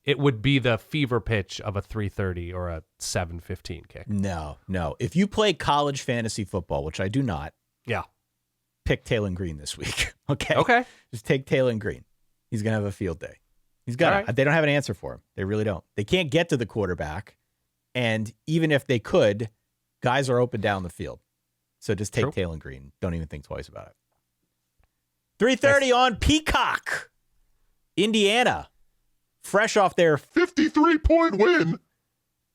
it would be the fever pitch of a 3:30 or a 7:15 kick. No. If you play college fantasy football, which I do not, pick Taylen Green this week. Okay. Just take Taylen Green. He's going to have a field day. He's got it. They don't have an answer for him. They really don't. They can't get to the quarterback. And even if they could, guys are open down the field. So just take Taylen Green. Don't even think twice about it. 3:30 on Peacock. Indiana, fresh off their 53-point win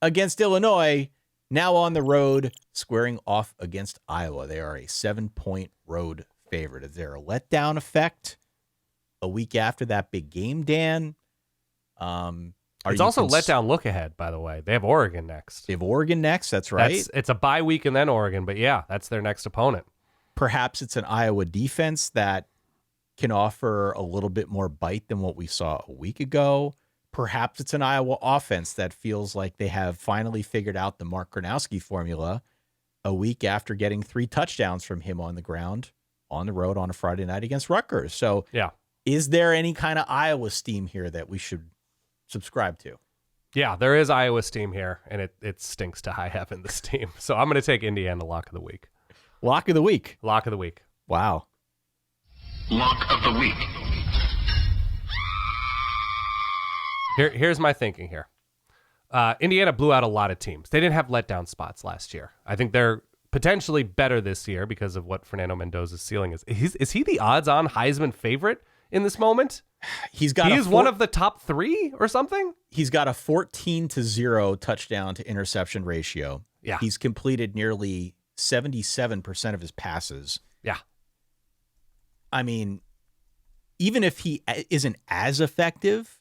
against Illinois, now on the road, squaring off against Iowa. They are a 7-point road favorite. Is there a letdown effect a week after that big game, Dan? It's also letdown look ahead, by the way. They have Oregon next. That's right. It's a bye week and then Oregon, but yeah, that's their next opponent. Perhaps it's an Iowa defense that can offer a little bit more bite than what we saw a week ago. Perhaps it's an Iowa offense that feels like they have finally figured out the Mark Gronowski formula a week after getting 3 touchdowns from him on the ground, on the road on a Friday night against Rutgers. So is there any kind of Iowa steam here that we should subscribe to? Yeah, there is Iowa steam here, and it stinks to high heaven, this team. So I'm going to take Indiana lock of the week. Lock of the week? Lock of the week. Wow. Lock of the week. Here's my thinking here. Indiana blew out a lot of teams. They didn't have letdown spots last year. I think they're potentially better this year because of what Fernando Mendoza's ceiling is. Is he the odds-on Heisman favorite in this moment? He's one of the top 3 or something. He's got a 14-0 touchdown to interception ratio. Yeah. He's completed nearly 77% of his passes. Yeah. I mean, even if he isn't as effective,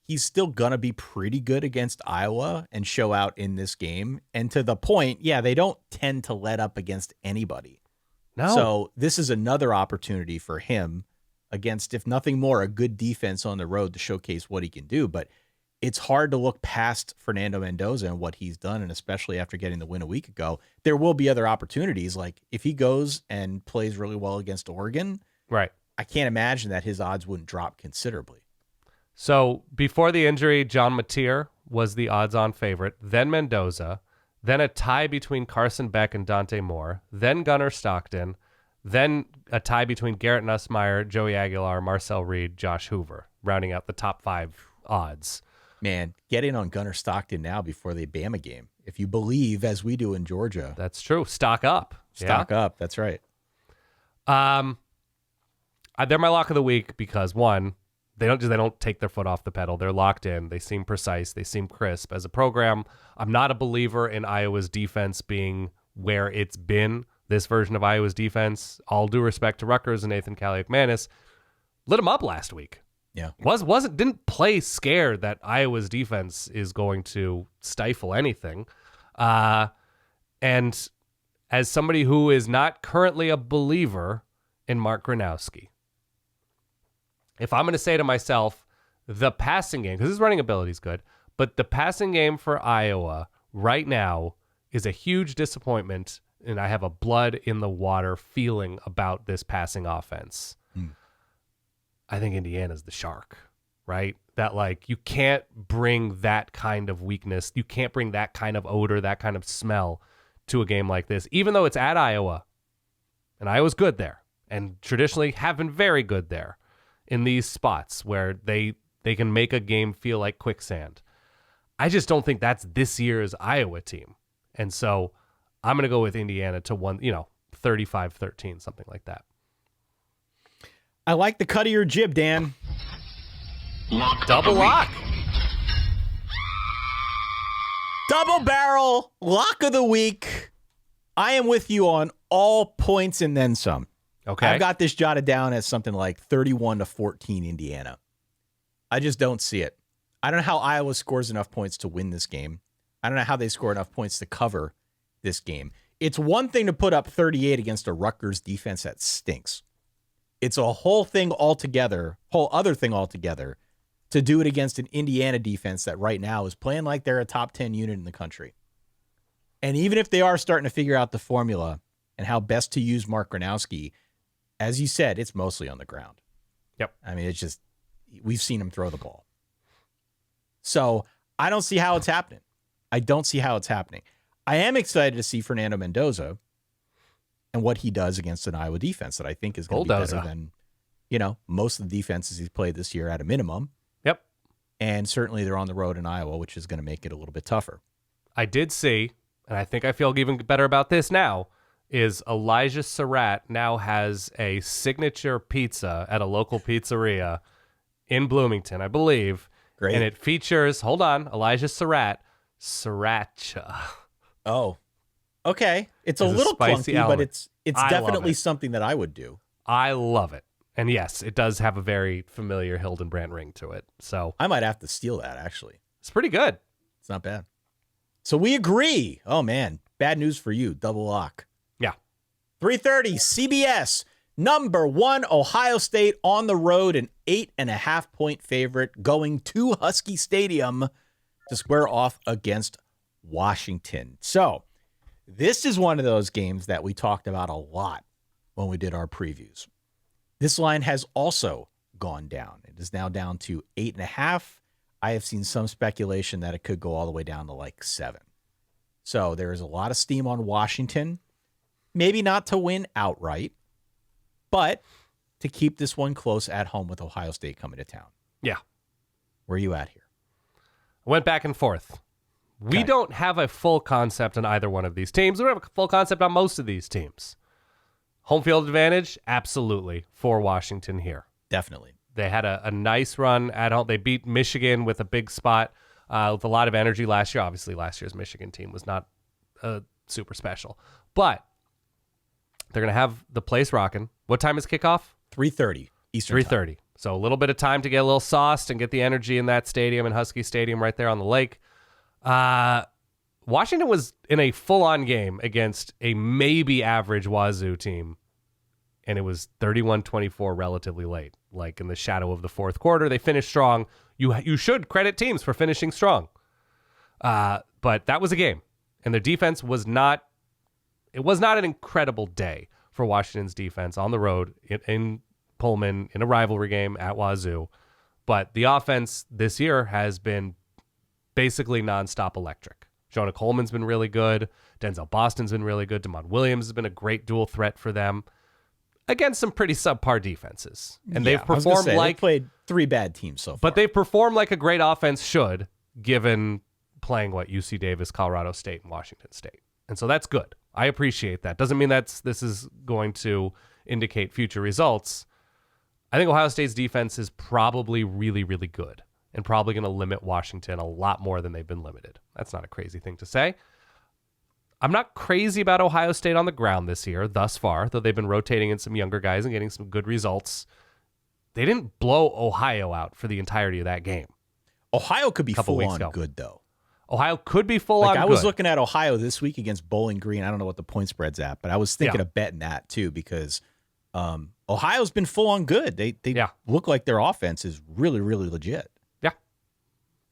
he's still going to be pretty good against Iowa and show out in this game. And to the point, they don't tend to let up against anybody. No. So this is another opportunity for him against, if nothing more, a good defense on the road to showcase what he can do. But it's hard to look past Fernando Mendoza and what he's done, and especially after getting the win a week ago. There will be other opportunities. Like if he goes and plays really well against Oregon, right? I can't imagine that his odds wouldn't drop considerably. So before the injury, John Mateer was the odds-on favorite, then Mendoza, then a tie between Carson Beck and Dante Moore, then Gunnar Stockton, then a tie between Garrett Nussmeier, Joey Aguilar, Marcel Reed, Josh Hoover, rounding out the top 5 odds. Man, get in on Gunnar Stockton now before the Bama game. If you believe, as we do in Georgia. That's true. Stock up. Stock up. That's right. They're my lock of the week because, one, they don't take their foot off the pedal. They're locked in. They seem precise. They seem crisp. As a program, I'm not a believer in Iowa's defense being where it's been. This version of Iowa's defense, all due respect to Rutgers and Nathan Kaliakmanis, lit them up last week. Yeah. Didn't play scared that Iowa's defense is going to stifle anything. And as somebody who is not currently a believer in Mark Gronowski, if I'm going to say to myself, the passing game, because his running ability is good, but the passing game for Iowa right now is a huge disappointment, and I have a blood in the water feeling about this passing offense. I think Indiana's the shark, right? That, like, you can't bring that kind of weakness. You can't bring that kind of odor, that kind of smell to a game like this, even though it's at Iowa. And Iowa's good there. and traditionally have been very good there in these spots where they can make a game feel like quicksand. I just don't think that's this year's Iowa team. And so I'm going to go with Indiana to 35-13, something like that. I like the cut of your jib, Dan. Double lock. Double barrel lock of the week. I am with you on all points and then some. Okay. I've got this jotted down as something like 31-14 Indiana. I just don't see it. I don't know how Iowa scores enough points to win this game. I don't know how they score enough points to cover this game. It's one thing to put up 38 against a Rutgers defense that stinks. It's a whole other thing altogether, to do it against an Indiana defense that right now is playing like they're a top 10 unit in the country. And even if they are starting to figure out the formula and how best to use Mark Gronowski, as you said, it's mostly on the ground. Yep. I mean, it's just, we've seen him throw the ball. So I don't see how it's happening. I am excited to see Fernando Mendoza and what he does against an Iowa defense that I think is going to be better than, most of the defenses he's played this year at a minimum. Yep. And certainly they're on the road in Iowa, which is going to make it a little bit tougher. I did see, and I think I feel even better about this now, is Elijah Surratt now has a signature pizza at a local pizzeria in Bloomington, I believe. Great. And it features, Elijah Surratt, sriracha. Oh, okay. It's a There's little spicy clunky, element. but it's I love definitely it. something that I would do. I love it. And yes, it does have a very familiar Hildenbrand ring to it. So I might have to steal that, actually. it's pretty good. It's not bad. So we agree. Oh, man. Bad news for you. Double lock. Yeah. 3:30 CBS. Number 1, Ohio State on the road, an 8.5-point favorite, going to Husky Stadium to square off against Washington. So this is one of those games that we talked about a lot when we did our previews. This line has also gone down. It is now down to 8.5. I have seen some speculation that it could go all the way down to like 7. So there is a lot of steam on Washington. Maybe not to win outright, but to keep this one close at home with Ohio State coming to town. Yeah. Where are you at here? I went back and forth. We Okay. don't have a full concept on either one of these teams. We don't have a full concept on most of these teams. Home field advantage, absolutely, for Washington here. Definitely. They had a nice run at home. They beat Michigan with a big spot with a lot of energy last year. Obviously, last year's Michigan team was not super special. But they're going to have the place rocking. What time is kickoff? 3:30 Eastern time. 3:30. So a little bit of time to get a little sauced and get the energy in that stadium, in Husky Stadium right there on the lake. Washington was in a full-on game against a maybe average Wazoo team, and it was 31-24 relatively late, like in the shadow of the fourth quarter. They finished strong. You should credit teams for finishing strong. But that was a game, and their defense was not – it was not an incredible day for Washington's defense on the road in Pullman in a rivalry game at Wazoo. But the offense this year has been basically nonstop electric. Jonah Coleman's been really good. Denzel Boston's been really good. Damon Williams has been a great dual threat for them against some pretty subpar defenses. And they've performed they like played 3 bad teams so far. but they've performed like a great offense should, given playing UC Davis, Colorado State, and Washington State. And so that's good. I appreciate that. Doesn't mean this is going to indicate future results. I think Ohio State's defense is probably really, really good and probably going to limit Washington a lot more than they've been limited. That's not a crazy thing to say. I'm not crazy about Ohio State on the ground this year thus far, though they've been rotating in some younger guys and getting some good results. They didn't blow Ohio out for the entirety of that game. Ohio could be Couple weeks full on ago. good, though. Ohio could be full on I was good. looking at Ohio this week against Bowling Green. I don't know what the point spread's at, but I was thinking of betting that too because Ohio's been full on good. They look like their offense is really, really legit. Yeah.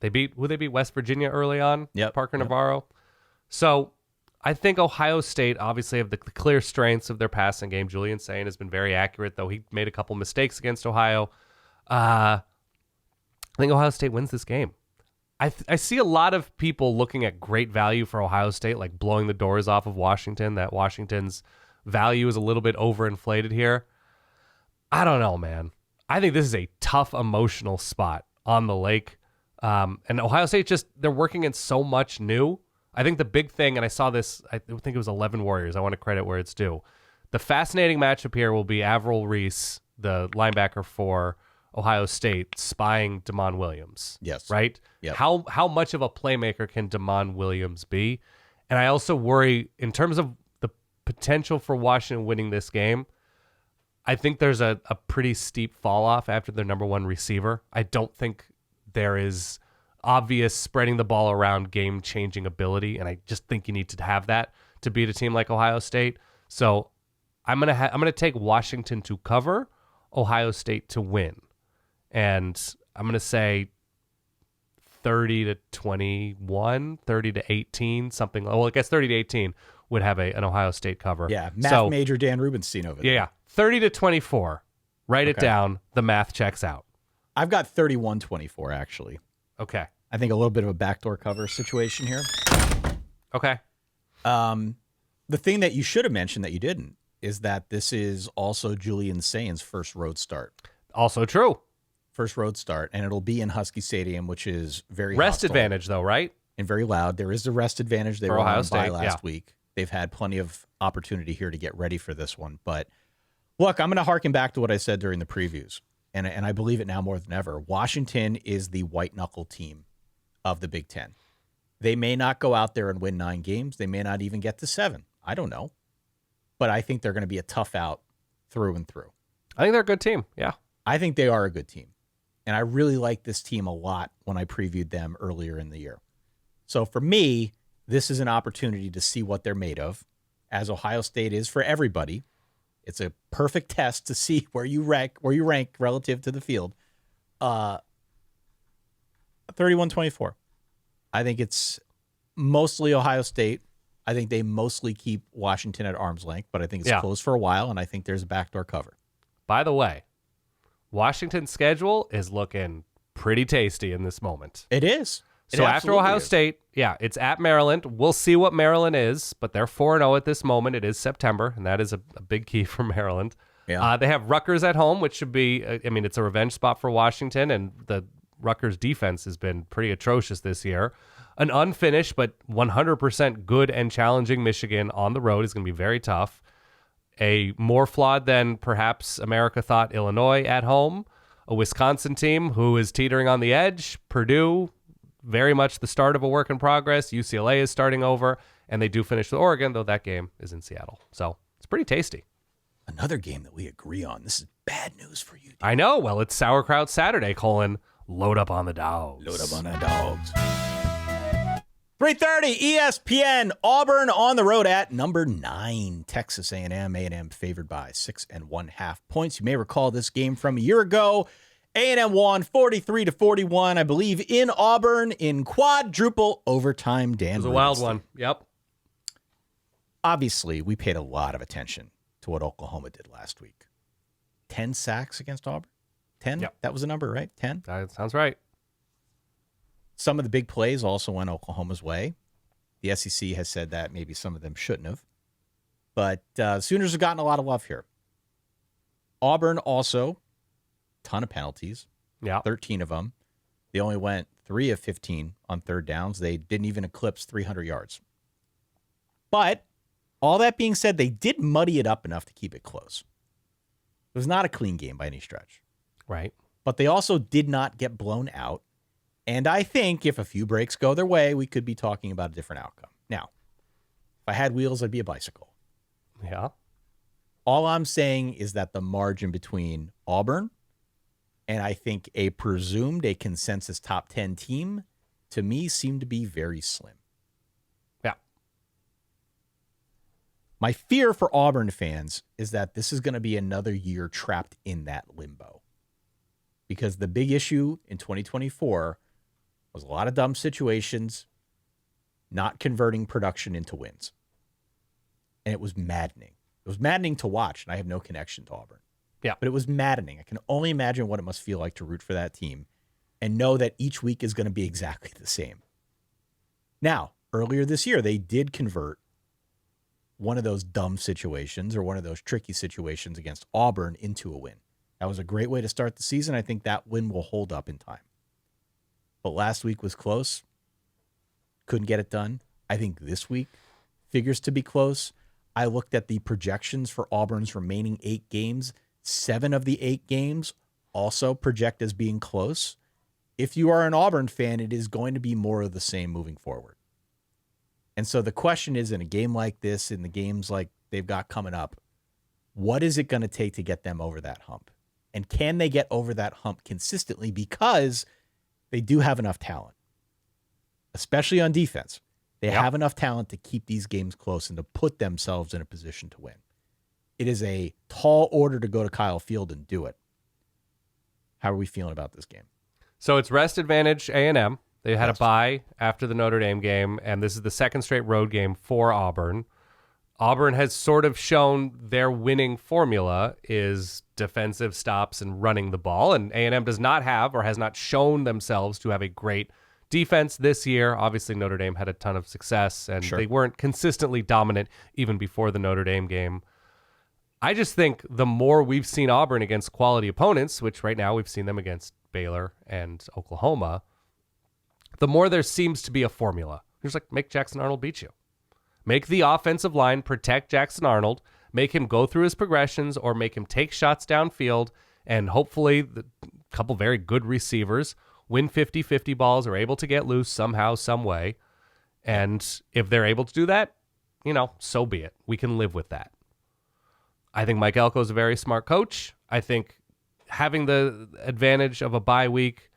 They beat West Virginia early on? Yep. Parker Navarro. So I think Ohio State obviously have the clear strengths of their passing game. Julian Sain has been very accurate, though he made a couple mistakes against Ohio. I think Ohio State wins this game. I see a lot of people looking at great value for Ohio State, like blowing the doors off of Washington, that Washington's value is a little bit overinflated here. I don't know, man. I think this is a tough emotional spot on the lake. And Ohio State they're working in so much new. I think the big thing, and I saw this, I think it was 11 Warriors. I want to credit where it's due. The fascinating matchup here will be Avril Reese, the linebacker for Ohio State, spying Damon Williams. Yes. Right? Yep. How much of a playmaker can Damon Williams be? And I also worry, in terms of the potential for Washington winning this game, I think there's a pretty steep fall off after their number one receiver. I don't think there is obvious spreading the ball around game-changing ability, and I just think you need to have that to beat a team like Ohio State. So I'm gonna take Washington to cover, Ohio State to win, and I'm gonna say 30-21, 30-18, something. Well, I guess 30-18 would have an Ohio State cover. Yeah, math major Dan Rubenstein over there. Yeah, 30-24. Write it down. The math checks out. I've got 31-24 actually. Okay. I think a little bit of a backdoor cover situation here. Okay. The thing that you should have mentioned that you didn't is that this is also Julian Sain's first road start. Also true. First road start, and it'll be in Husky Stadium, which is very rest hostile advantage, though, right? and very loud. There is the rest advantage. They For were Ohio on bye State, last week. They've had plenty of opportunity here to get ready for this one. But look, I'm going to harken back to what I said during the previews, and I believe it now more than ever. Washington is the white-knuckle team of the Big Ten. They may not go out there and win 9 games. They may not even get to 7. I don't know. But I think they're going to be a tough out through and through. I think they're a good team. Yeah. I think they are a good team. And I really like this team a lot when I previewed them earlier in the year. So for me, this is an opportunity to see what they're made of, as Ohio State is for everybody. It's a perfect test to see where you rank relative to the field. 31-24. I think it's mostly Ohio State. I think they mostly keep Washington at arm's length, but I think it's close for a while, and I think there's a backdoor cover. By the way, Washington's schedule is looking pretty tasty in this moment. It is. So after Ohio State, it's at Maryland. We'll see what Maryland is, but they're 4-0 at this moment. It is September, and that is a big key for Maryland. Yeah. They have Rutgers at home, which should be, it's a revenge spot for Washington, and the Rutgers defense has been pretty atrocious this year. An unfinished but 100% good and challenging Michigan on the road is going to be very tough. A more flawed than perhaps America thought Illinois at home. A Wisconsin team who is teetering on the edge. Purdue, very much the start of a work in progress. UCLA is starting over, and they do finish with Oregon, though that game is in Seattle. So it's pretty tasty. Another game that we agree on. This is bad news for you. I know. Well, it's Sauerkraut Saturday, load up on the dogs. Load up on the dogs. 3:30 ESPN, Auburn on the road at number 9, Texas A&M. A&M favored by 6.5 points. You may recall this game from a year ago. A&M won 43-41, I believe, in Auburn in quadruple overtime. Dan, it was a wild one. Yep. Obviously, we paid a lot of attention to what Oklahoma did last week. 10 sacks against Auburn. 10? Yep. That was the number, right? 10? That sounds right. Some of the big plays also went Oklahoma's way. The SEC has said that maybe some of them shouldn't have. But Sooners have gotten a lot of love here. Auburn also, ton of penalties. Yeah. 13 of them. They only went 3 of 15 on third downs. They didn't even eclipse 300 yards. But all that being said, they did muddy it up enough to keep it close. It was not a clean game by any stretch. Right. But they also did not get blown out. And I think if a few breaks go their way, we could be talking about a different outcome. Now, if I had wheels, I'd be a bicycle. Yeah. All I'm saying is that the margin between Auburn and I think a consensus top 10 team, to me, seemed to be very slim. Yeah. My fear for Auburn fans is that this is going to be another year trapped in that limbo. Because the big issue in 2024 was a lot of dumb situations, not converting production into wins. And it was maddening. It was maddening to watch, and I have no connection to Auburn. Yeah. But it was maddening. I can only imagine what it must feel like to root for that team and know that each week is going to be exactly the same. Now, earlier this year, they did convert one of those dumb situations or one of those tricky situations against Auburn into a win. That was a great way to start the season. I think that win will hold up in time. But last week was close. Couldn't get it done. I think this week figures to be close. I looked at the projections for Auburn's remaining 8 games. 7 of the 8 games also project as being close. If you are an Auburn fan, it is going to be more of the same moving forward. And so the question is, in a game like this, in the games like they've got coming up, what is it going to take to get them over that hump? And can they get over that hump consistently? Because they do have enough talent, especially on defense. They have enough talent to keep these games close and to put themselves in a position to win. It is a tall order to go to Kyle Field and do it. How are we feeling about this game? So it's rest advantage A&M. They had a bye after the Notre Dame game, and this is the second straight road game for Auburn. Auburn has sort of shown their winning formula is defensive stops and running the ball, and A&M does not have or has not shown themselves to have a great defense this year. Obviously, Notre Dame had a ton of success, and they weren't consistently dominant even before the Notre Dame game. I just think the more we've seen Auburn against quality opponents, which right now we've seen them against Baylor and Oklahoma, the more there seems to be a formula. Just like, make Jackson Arnold beat you. Make the offensive line protect Jackson Arnold, make him go through his progressions, or make him take shots downfield, and hopefully the couple very good receivers win 50-50 balls, are able to get loose somehow, some way. And if they're able to do that, so be it. We can live with that. I think Mike Elko is a very smart coach. I think having the advantage of a bye week,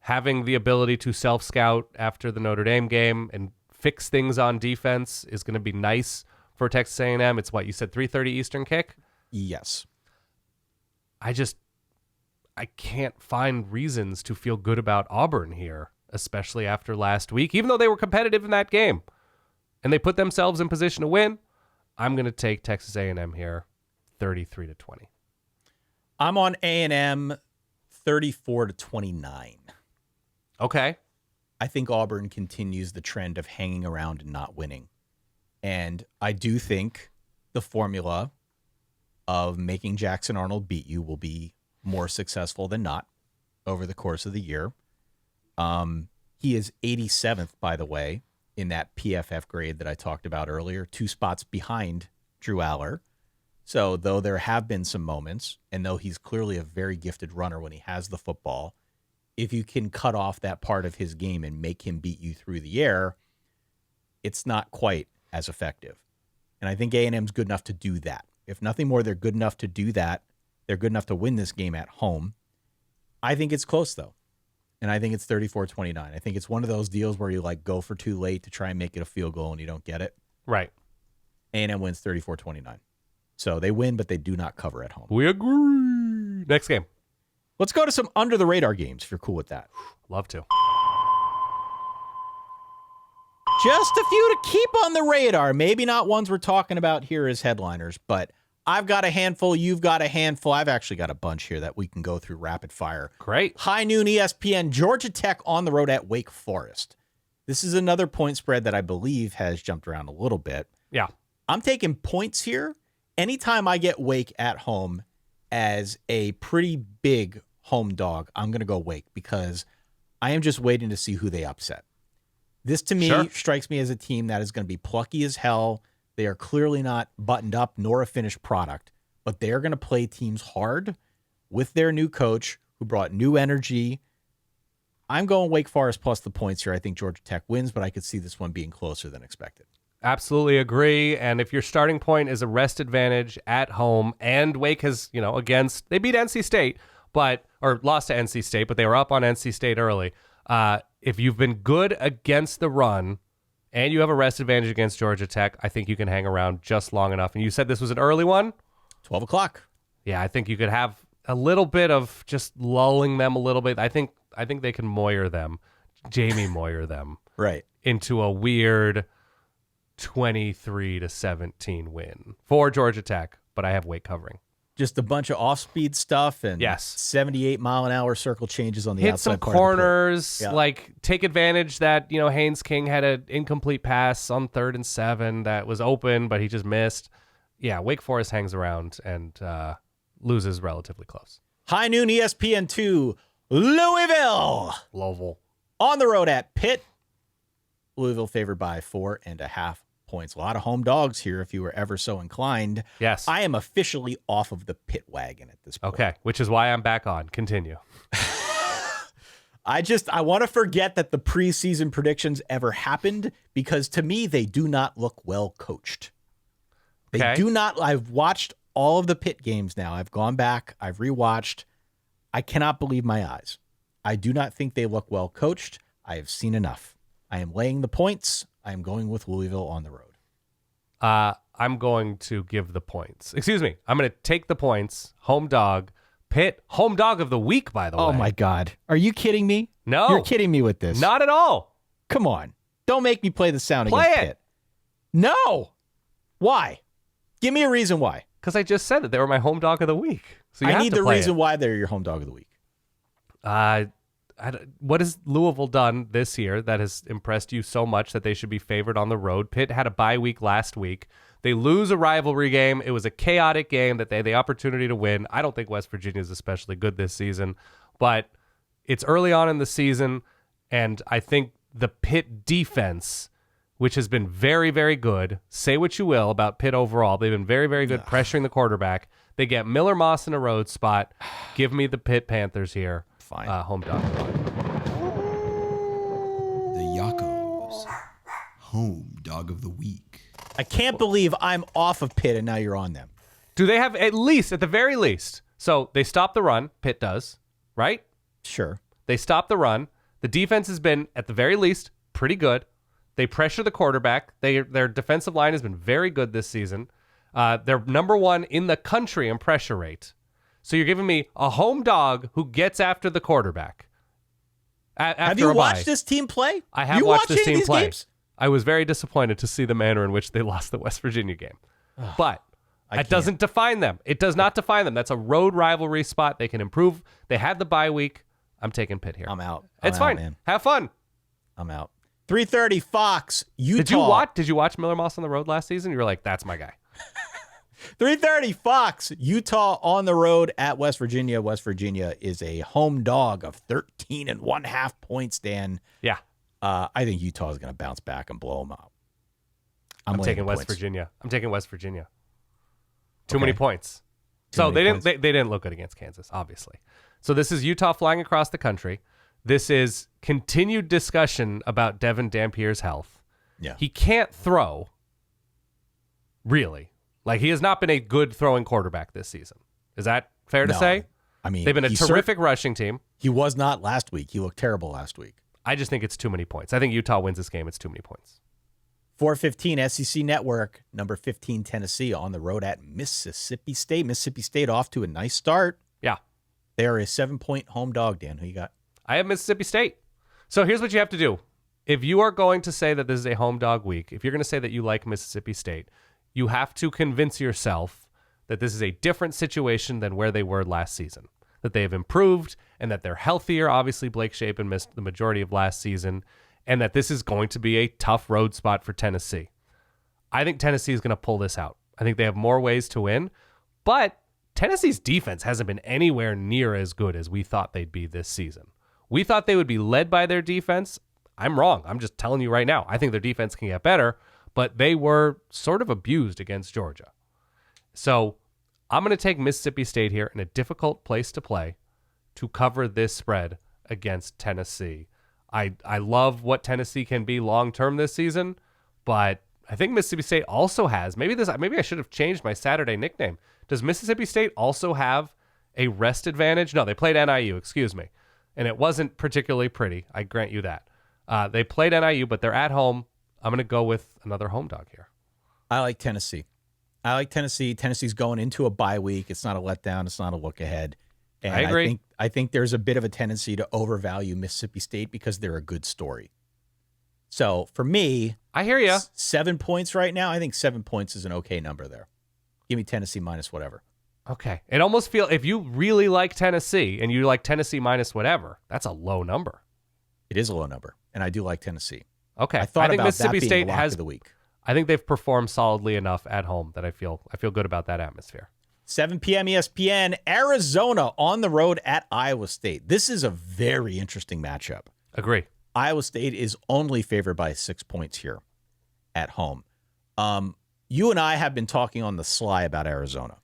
having the ability to self-scout after the Notre Dame game and fix things on defense is going to be nice for Texas A&M. It's what you said, 3:30 Eastern kick? Yes. I can't find reasons to feel good about Auburn here, especially after last week, even though they were competitive in that game and they put themselves in position to win. I'm going to take Texas A&M here, 33-20. I'm on A&M 34-29. Okay. I think Auburn continues the trend of hanging around and not winning. And I do think the formula of making Jackson Arnold beat you will be more successful than not over the course of the year. He is 87th, by the way, in that PFF grade that I talked about earlier, 2 spots behind Drew Aller. So though there have been some moments, and though he's clearly a very gifted runner when he has the football, if you can cut off that part of his game and make him beat you through the air, it's not quite as effective. And I think A&M's good enough to do that. If nothing more, they're good enough to do that. They're good enough to win this game at home. I think it's close, though. And I think it's 34-29. I think it's one of those deals where you go for too late to try and make it a field goal and you don't get it. Right. A&M wins 34-29. So they win, but they do not cover at home. We agree. Next game. Let's go to some under-the-radar games, if you're cool with that. Love to. Just a few to keep on the radar. Maybe not ones we're talking about here as headliners, but I've got a handful. You've got a handful. I've actually got a bunch here that we can go through rapid fire. Great. High noon ESPN, Georgia Tech on the road at Wake Forest. This is another point spread that I believe has jumped around a little bit. Yeah. I'm taking points here. Anytime I get Wake at home as a pretty big home dog, I'm going to go Wake because I am just waiting to see who they upset. This, to me, strikes me as a team that is going to be plucky as hell. They are clearly not buttoned up nor a finished product, but they are going to play teams hard with their new coach who brought new energy. I'm going Wake Forest plus the points here. I think Georgia Tech wins, but I could see this one being closer than expected. Absolutely agree. And if your starting point is a rest advantage at home, and Wake has, they beat NC State, or lost to NC State, but they were up on NC State early. If you've been good against the run and you have a rest advantage against Georgia Tech, I think you can hang around just long enough. And you said this was an early one? 12 o'clock. Yeah, I think you could have a little bit of just lulling them a little bit. I think they can Jamie Moyer them. Right. Into a weird 23-17 win for Georgia Tech, but I have Wake covering. Just a bunch of off-speed stuff and 78-mile-an-hour circle changes on the outside some part corners, of the play. Take advantage that, Haynes King had an incomplete pass on 3rd and 7 that was open, but he just missed. Yeah, Wake Forest hangs around and loses relatively close. High noon ESPN2, Louisville. On the road at Pitt. Louisville favored by 4.5 points. A lot of home dogs here if you were ever so inclined. Yes. I am officially off of the Pitt wagon at this point. Okay, which is why I'm back on. Continue. I want to forget that the preseason predictions ever happened because to me, they do not look well coached. They do not. I've watched all of the Pitt games now. I've gone back. I've rewatched. I cannot believe my eyes. I do not think they look well coached. I have seen enough. I am laying the points. I am going with Louisville on the road. I'm going to give the points. Excuse me. I'm going to take the points. Home dog. Pitt, home dog of the week, by the way. Oh, my God. Are you kidding me? No. You're kidding me with this. Not at all. Come on. Don't make me play the sound Play against it. Pitt. No. Why? Give me a reason why. Because I just said that they were my home dog of the week. So I need the reason why they're your home dog of the week. What has Louisville done this year that has impressed you so much that they should be favored on the road? Pitt had a bye week last week. They lose a rivalry game. It was a chaotic game that they had the opportunity to win. I don't think West Virginia is especially good this season, but it's early on in the season, and I think the Pitt defense, which has been very, very good, say what you will about Pitt overall, they've been very, very good pressuring the quarterback. They get Miller Moss in a road spot. Give me the Pitt Panthers here. Fine. Home dog. The Yakos, home dog of the week. I can't believe I'm off of Pitt and now you're on them. Do they have at the very least? So they stop the run. Pitt does, right? Sure. They stop the run. The defense has been, at the very least, pretty good. They pressure the quarterback. Their defensive line has been very good this season. They're number one in the country in pressure rate. So you're giving me a home dog who gets after the quarterback. Have you watched this team play? I have watched this team play. Games? I was very disappointed to see the manner in which they lost the West Virginia game. But that doesn't define them. It does not define them. That's a road rivalry spot. They can improve. They had the bye week. I'm taking Pitt here. I'm out. It's fine. Man. Have fun. I'm out. 3:30 Fox, Utah. Did you watch Miller Moss on the road last season? You were like, that's my guy. 3:30 Fox, Utah on the road at West Virginia. West Virginia is a home dog of 13.5 points, Dan. Yeah. I think Utah is going to bounce back and blow them out. I'm taking West Virginia. Too many points. They didn't look good against Kansas, obviously. So this is Utah flying across the country. This is continued discussion about Devin Dampier's health. Yeah. He can't throw, really. Like, he has not been a good throwing quarterback this season. Is that fair to say? I mean, they've been a terrific rushing team. He was not last week. He looked terrible last week. I just think it's too many points. I think Utah wins this game. It's too many points. 4:15 SEC Network, number 15 Tennessee on the road at Mississippi State. Mississippi State off to a nice start. Yeah. They are a 7-point home dog, Dan. Who you got? I have Mississippi State. So here's what you have to do. If you are going to say that this is a home dog week, if you're going to say that you like Mississippi State, you have to convince yourself that this is a different situation than where they were last season, that they have improved and that they're healthier. Obviously, Blake Shapen missed the majority of last season, and that this is going to be a tough road spot for Tennessee. I think Tennessee is going to pull this out. I think they have more ways to win, but Tennessee's defense hasn't been anywhere near as good as we thought they'd be this season. We thought they would be led by their defense. I'm wrong. I'm just telling you right now. I think their defense can get better, but they were sort of abused against Georgia. So I'm going to take Mississippi State here in a difficult place to play to cover this spread against Tennessee. I love what Tennessee can be long-term this season, but I think Mississippi State also has, maybe I should have changed my Saturday nickname. Does Mississippi State also have a rest advantage? No, they played NIU, excuse me. And it wasn't particularly pretty. I grant you that. They played NIU, but they're at home. I'm going to go with another home dog here. I like Tennessee. Tennessee's going into a bye week. It's not a letdown. It's not a look ahead. And I agree. I think there's a bit of a tendency to overvalue Mississippi State because they're a good story. So for me, I hear you. 7 points right now. I think 7 points is an okay number there. Give me Tennessee minus whatever. Okay. It almost feels, if you really like Tennessee and you like Tennessee minus whatever, that's a low number. It is a low number, and I do like Tennessee. Okay. I thought think about Mississippi that being State lock has of the week. I think they've performed solidly enough at home that I feel good about that atmosphere. 7 p.m. ESPN, Arizona on the road at Iowa State. This is a very interesting matchup. Agree. Iowa State is only favored by 6 points here at home. You and I have been talking on the sly about Arizona.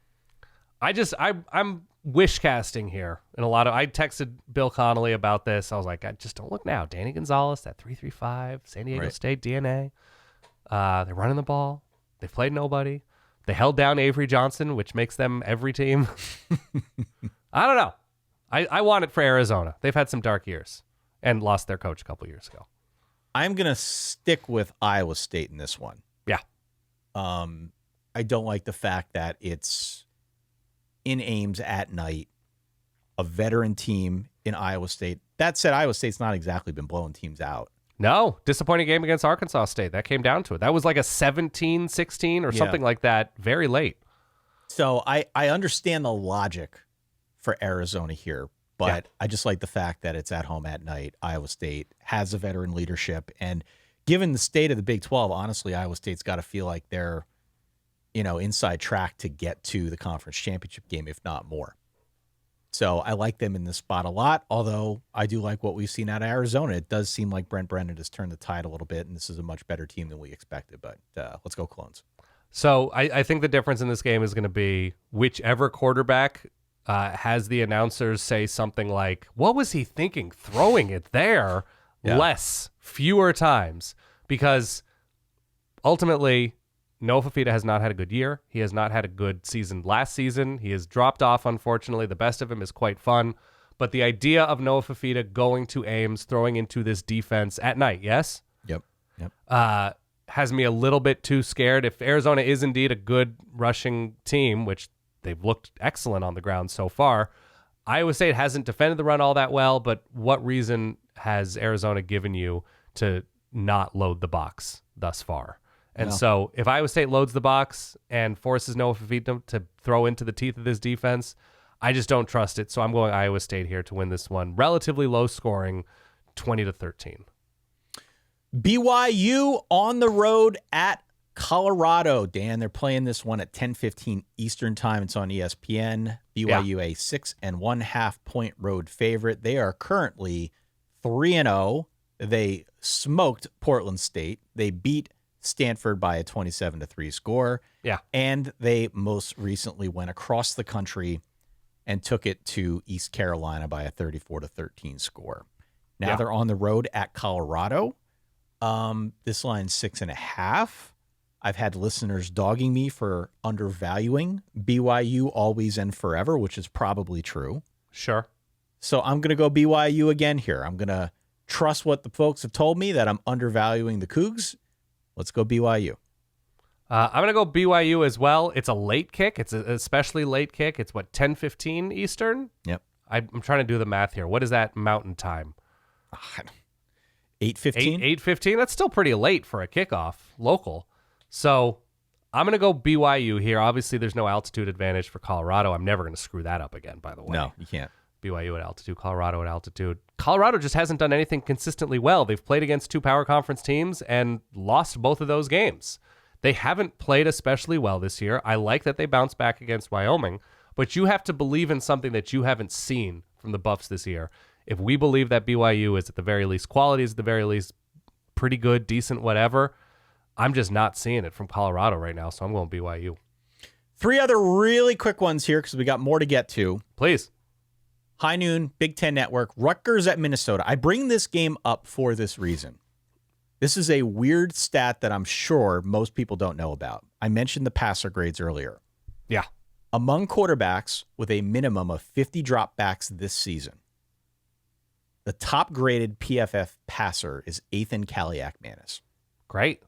I'm wish casting here. And I texted Bill Connolly about this. I was like, just don't look now. Danny Gonzalez, that 3-3-5, San Diego State DNA. They're running the ball. They played nobody. They held down Avery Johnson, which makes them every team. I don't know. I want it for Arizona. They've had some dark years and lost their coach a couple years ago. I'm going to stick with Iowa State in this one. Yeah. I don't like the fact that it's in Ames at night, a veteran team in Iowa State. That said, Iowa State's not exactly been blowing teams out. No, disappointing game against Arkansas State. That came down to it. That was like a 17-16 or something like that, very late. So I understand the logic for Arizona here, but I just like the fact that it's at home at night. Iowa State has a veteran leadership, and given the state of the Big 12, honestly, Iowa State's got to feel like they're, inside track to get to the conference championship game, if not more. So I like them in this spot a lot, although I do like what we've seen out of Arizona. It does seem like Brent Brennan has turned the tide a little bit, and this is a much better team than we expected. But let's go Clones. So I think the difference in this game is going to be whichever quarterback has the announcers say something like, what was he thinking throwing it there? Fewer times. Because ultimately, Noah Fafita has not had a good year. He has not had a good season last season. He has dropped off, unfortunately. The best of him is quite fun. But the idea of Noah Fafita going to Ames, throwing into this defense at night, yes? Yep. Has me a little bit too scared. If Arizona is indeed a good rushing team, which they've looked excellent on the ground so far, Iowa State hasn't defended the run all that well, but what reason has Arizona given you to not load the box thus far? And so if Iowa State loads the box and forces Noah Fafita to throw into the teeth of this defense, I just don't trust it. So I'm going Iowa State here to win this one. Relatively low scoring, 20-13. BYU on the road at Colorado. Dan, they're playing this one at 10:15 Eastern time. It's on ESPN. BYU a 6.5 point road favorite. They are currently 3-0. They smoked Portland State. They beat Stanford by a 27-3 score. Yeah. And they most recently went across the country and took it to East Carolina by a 34-13 score. Now they're on the road at Colorado. This line's 6.5. I've had listeners dogging me for undervaluing BYU always and forever, which is probably true. Sure. So I'm going to go BYU again here. I'm going to trust what the folks have told me that I'm undervaluing the Cougs. Let's go BYU. I'm going to go BYU as well. It's a late kick. It's an especially late kick. It's 10:15 Eastern? Yep. I'm trying to do the math here. What is that mountain time? 8:15? 8:15? That's still pretty late for a kickoff, local. So I'm going to go BYU here. Obviously, there's no altitude advantage for Colorado. I'm never going to screw that up again, by the way. No, you can't. BYU at altitude, Colorado at altitude. Colorado just hasn't done anything consistently well. They've played against two power conference teams and lost both of those games. They haven't played especially well this year. I like that they bounced back against Wyoming, but you have to believe in something that you haven't seen from the Buffs this year. If we believe that BYU is at the very least quality, is at the very least pretty good, decent, whatever, I'm just not seeing it from Colorado right now, so I'm going BYU. 3 other really quick ones here because we got more to get to. Please. High noon, Big Ten Network, Rutgers at Minnesota. I bring this game up for this reason. This is a weird stat that I'm sure most people don't know about. I mentioned the passer grades earlier. Yeah. Among quarterbacks with a minimum of 50 dropbacks this season, the top graded PFF passer is Ethan Kaliak-Manis. Great.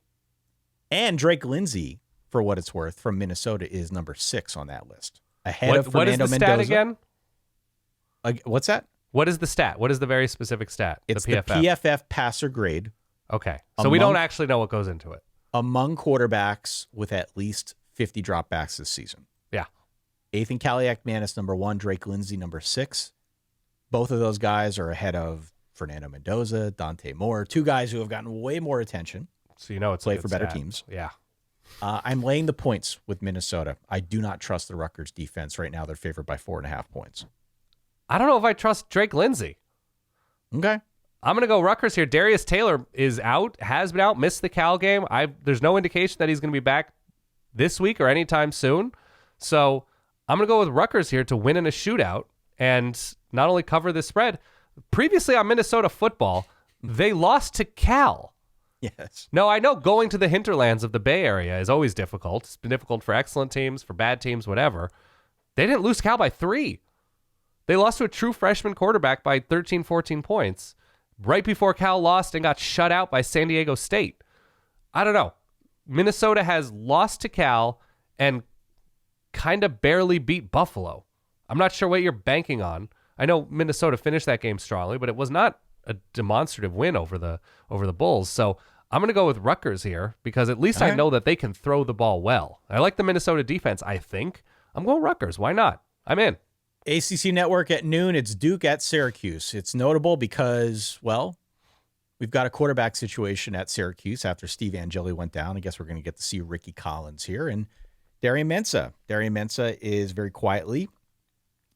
And Drake Lindsey, for what it's worth, from Minnesota is number 6 on that list. Ahead of Fernando Mendoza. What is the Mendoza. stat again? What's that? What is the stat? What is the very specific stat? It's the PFF passer grade. Okay. So we don't actually know what goes into it. Among quarterbacks with at least 50 dropbacks this season. Yeah. Ethan Kaliak-Manis, number 1. Drake Lindsey, number 6. Both of those guys are ahead of Fernando Mendoza, Dante Moore, 2 guys who have gotten way more attention. So you know it's play a good for better stat. teams. Yeah. I'm laying the points with Minnesota. I do not trust the Rutgers defense right now. They're favored by 4.5 points. I don't know if I trust Drake Lindsey. Okay. I'm going to go Rutgers here. Darius Taylor is out, has been out, missed the Cal game. There's no indication that he's going to be back this week or anytime soon. So I'm going to go with Rutgers here to win in a shootout and not only cover the spread. Previously on Minnesota football, they lost to Cal. Yes. No, I know going to the hinterlands of the Bay Area is always difficult. It's been difficult for excellent teams, for bad teams, whatever. They didn't lose Cal by 3. They lost to a true freshman quarterback by 13, 14 points right before Cal lost and got shut out by San Diego State. I don't know. Minnesota has lost to Cal and kind of barely beat Buffalo. I'm not sure what you're banking on. I know Minnesota finished that game strongly, but it was not a demonstrative win over the Bulls. So I'm going to go with Rutgers here because at least I know that they can throw the ball well. I like the Minnesota defense, I think. I'm going Rutgers. Why not? I'm in. ACC Network at noon, it's Duke at Syracuse. It's notable because, well, we've got a quarterback situation at Syracuse after Steve Angeli went down. I guess we're going to get to see Ricky Collins here. And Darian Mensah. Darian Mensah is very quietly,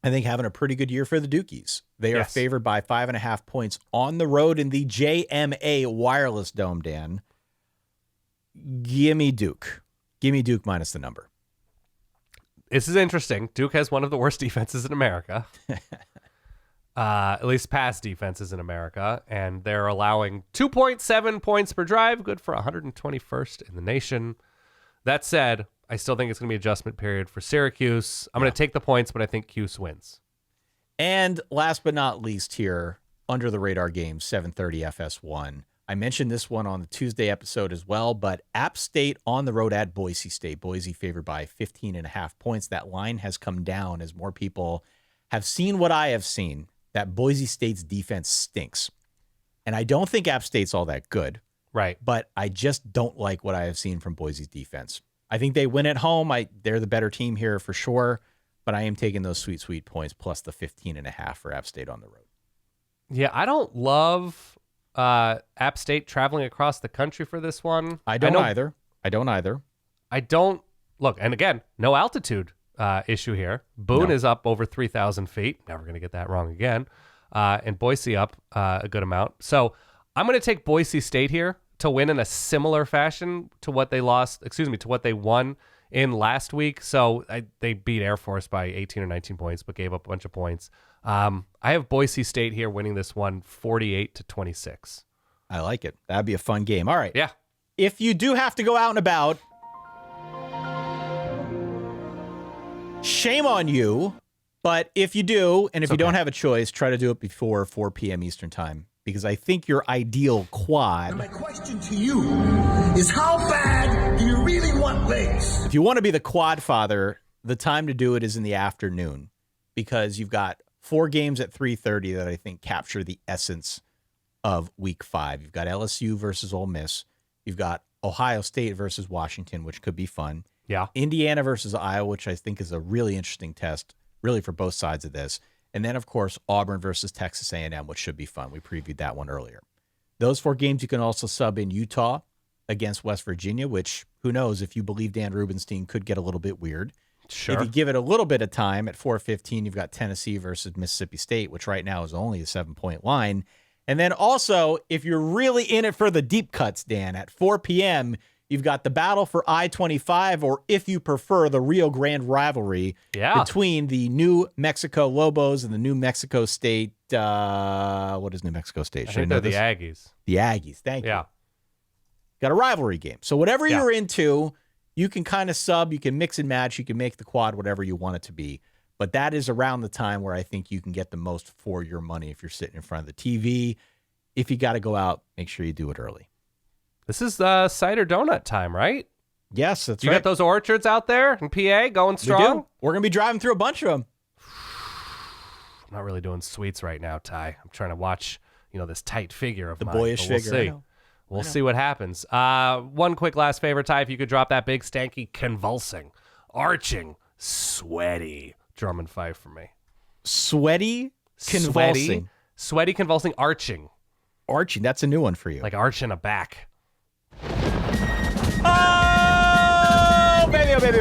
I think, having a pretty good year for the Dukies. They are favored by 5.5 points on the road in the JMA Wireless Dome, Dan. Give me Duke. Give me Duke minus the number. This is interesting. Duke has one of the worst defenses in America. At least pass defenses in America. And they're allowing 2.7 points per drive. Good for 121st in the nation. That said, I still think it's going to be adjustment period for Syracuse. I'm going to take the points, but I think Cuse wins. And last but not least here, under the radar game, 7:30 FS1. I mentioned this one on the Tuesday episode as well, but App State on the road at Boise State. Boise favored by 15.5 points. That line has come down as more people have seen what I have seen, that Boise State's defense stinks. And I don't think App State's all that good. Right. But I just don't like what I have seen from Boise's defense. I think they win at home. They're the better team here for sure, but I am taking those sweet, sweet points plus the 15.5 for App State on the road. Yeah, I don't love App State traveling across the country for this one. I don't either. I don't. Look, and again, no altitude issue here. Boone is up over 3,000 feet. Never going to get that wrong again. And Boise up a good amount. So I'm going to take Boise State here to win in a similar fashion to what they to what they won in last week. So they beat Air Force by 18 or 19 points, but gave up a bunch of points. I have Boise State here winning this one 48-26. I like it. That'd be a fun game. All right. Yeah. If you do have to go out and about, shame on you. But if you do, and if you don't have a choice, try to do it before 4 p.m. Eastern time. Because I think your ideal quad. And my question to you is, how bad do you really want legs? If you want to be the quad father, the time to do it is in the afternoon. Because you've got 4 games at 3:30 that I think capture the essence of Week 5. You've got LSU versus Ole Miss. You've got Ohio State versus Washington, which could be fun. Yeah. Indiana versus Iowa, which I think is a really interesting test, really for both sides of this. And then, of course, Auburn versus Texas A&M, which should be fun. We previewed that one earlier. Those 4 games, you can also sub in Utah against West Virginia, which, who knows, if you believe Dan Rubenstein, could get a little bit weird. Sure. If you give it a little bit of time, at 4:15, you've got Tennessee versus Mississippi State, which right now is only a 7-point line. And then also, if you're really in it for the deep cuts, Dan, at 4 p.m., you've got the battle for I-25, or if you prefer, the Rio Grande rivalry between the New Mexico Lobos and the New Mexico State. What is New Mexico State? I think they're the Aggies. The Aggies. Thank you. Yeah. Got a rivalry game. So whatever you're into, you can kind of sub, you can mix and match, you can make the quad whatever you want it to be. But that is around the time where I think you can get the most for your money if you're sitting in front of the TV. If you got to go out, make sure you do it early. This is cider donut time, right? Yes, that's right. You got those orchards out there in PA going strong? We're going to be driving through a bunch of them. I'm not really doing sweets right now, Ty. I'm trying to watch, this tight figure of the mine. Boyish we'll figure. See. We'll see what happens. One quick last favor, Ty, if you could drop that big, stanky, convulsing, arching, sweaty drum and fife for me. Sweaty, convulsing. Sweaty, convulsing, arching. Arching, that's a new one for you. Like arching a back. Oh! Ohio, baby.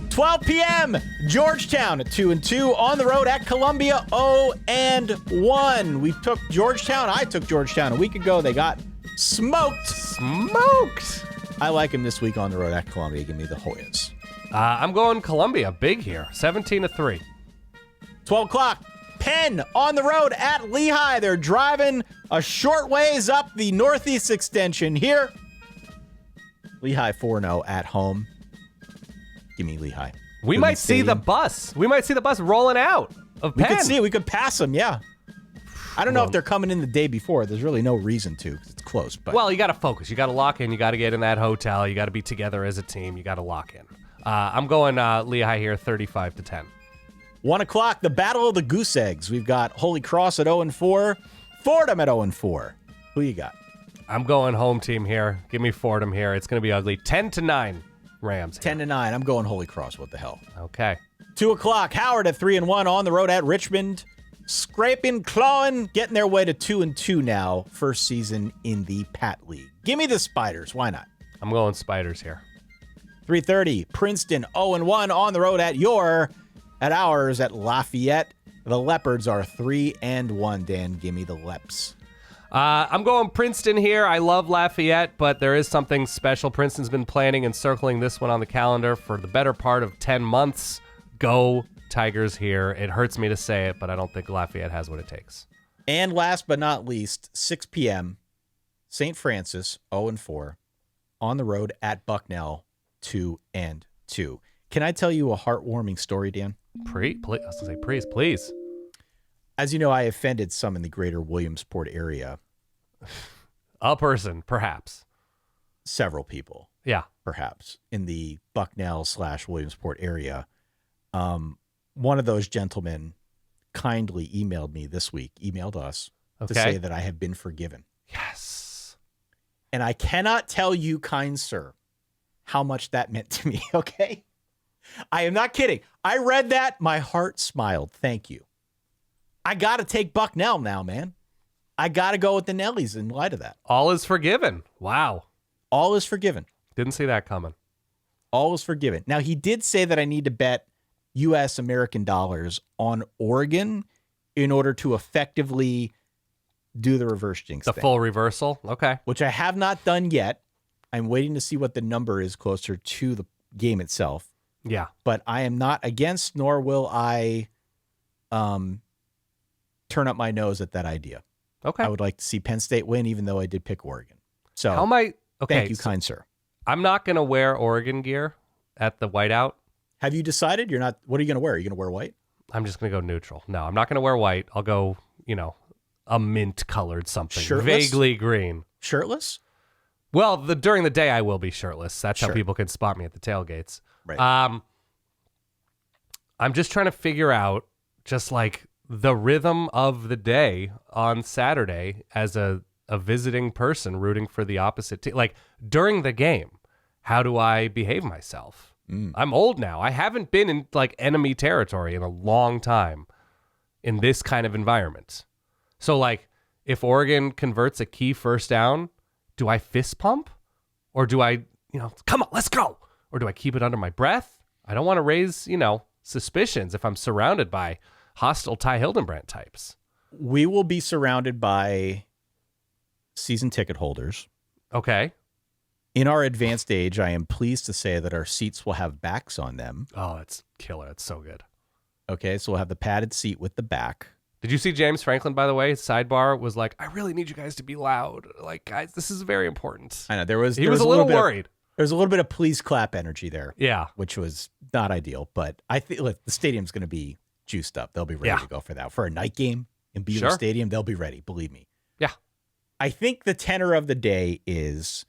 12 p.m. Georgetown at 2-2 on the road at Columbia 0-1. We took Georgetown. I took Georgetown a week ago. They got smoked. Smoked. I like him this week on the road at Columbia. Give me the Hoyas. I'm going Columbia. Big here. 17-3. 12 o'clock. Penn on the road at Lehigh. They're driving a short ways up the Northeast extension here. Lehigh 4-0 at home. Give me Lehigh. We might see the bus. We might see the bus rolling out of Penn. We could see it. We could pass them, yeah. I don't know if they're coming in the day before. There's really no reason to because it's close. But well, you got to focus. You got to lock in. You got to get in that hotel. You got to be together as a team. You got to lock in. I'm going Lehigh here, 35-10. 1 o'clock, the Battle of the Goose Eggs. We've got Holy Cross at 0-4, Fordham at 0-4. Who you got? I'm going home team here. Give me Fordham here. It's going to be ugly. 10-9 Rams. 10-9. I'm going Holy Cross. What the hell? Okay. 2 o'clock, Howard at 3-1 on the road at Richmond. Scraping, clawing, getting their way to 2-2 now. First season in the Pat League. Give me the Spiders. Why not? I'm going Spiders here. 3:30, Princeton 0-1 on the road at ours at Lafayette. The Leopards are 3-1. Dan, give me the Leps. I'm going Princeton here. I love Lafayette, but there is something special. Princeton's been planning and circling this one on the calendar for the better part of 10 months. Go Tigers here. It hurts me to say it, but I don't think Lafayette has what it takes. And last but not least, 6 p.m., St. Francis 0-4 on the road at Bucknell 2-2. Can I tell you a heartwarming story, Dan? Please, I was going to say please. As you know, I offended some in the greater Williamsport area. A person, perhaps. Several people. Yeah. Perhaps in the Bucknell/Williamsport area. One of those gentlemen kindly emailed us to say that I have been forgiven. Yes. And I cannot tell you, kind sir, how much that meant to me, okay? I am not kidding. I read that. My heart smiled. Thank you. I got to take Bucknell now, man. I got to go with the Nellies in light of that. All is forgiven. Wow. All is forgiven. Didn't see that coming. All is forgiven. Now, he did say that I need to bet U.S. American dollars on Oregon in order to effectively do the reverse jinx thing. Full reversal? Okay. Which I have not done yet. I'm waiting to see what the number is closer to the game itself. Yeah. But I am not against, nor will I turn up my nose at that idea. Okay. I would like to see Penn State win, even though I did pick Oregon. So how am I? Okay. Thank you, kind sir. I'm not going to wear Oregon gear at the whiteout. Have you decided you're not? What are you going to wear? Are you going to wear white? I'm just going to go neutral. No, I'm not going to wear white. I'll go, a mint colored something. Shirtless? Vaguely green. Shirtless? Well, during the day I will be shirtless. That's how people can spot me at the tailgates. Right. I'm just trying to figure out just like the rhythm of the day on Saturday as a visiting person rooting for the opposite team. Like during the game, how do I behave myself? I'm old now. I haven't been in like enemy territory in a long time in this kind of environment. So like if Oregon converts a key first down, do I fist pump or do I, come on, let's go? Or do I keep it under my breath? I don't want to raise, suspicions if I'm surrounded by hostile Ty Hildenbrandt types. We will be surrounded by season ticket holders. Okay. In our advanced age, I am pleased to say that our seats will have backs on them. Oh, it's killer. It's so good. Okay, so we'll have the padded seat with the back. Did you see James Franklin, by the way? His sidebar was like, I really need you guys to be loud. Like, guys, this is very important. I know. He was a little worried. There was a little bit of please clap energy there. Yeah. Which was not ideal, but I think the stadium's going to be juiced up. They'll be ready to go for that. For a night game in Beaver Stadium, they'll be ready, believe me. Yeah. I think the tenor of the day is,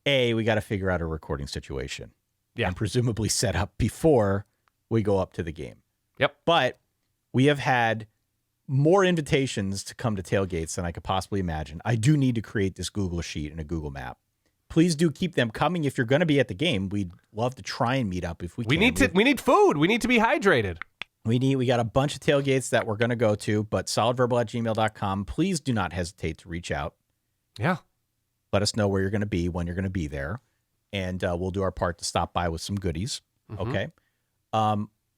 we got to figure out a recording situation. Yeah. And presumably set up before we go up to the game. Yep. But we have had more invitations to come to tailgates than I could possibly imagine. I do need to create this Google sheet and a Google map. Please do keep them coming. If you're going to be at the game, we'd love to try and meet up if we can. We need food. We need to be hydrated. We got a bunch of tailgates that we're going to go to, but solidverbal@gmail.com. Please do not hesitate to reach out. Yeah. Let us know where you're going to be, when you're going to be there, and we'll do our part to stop by with some goodies. Okay.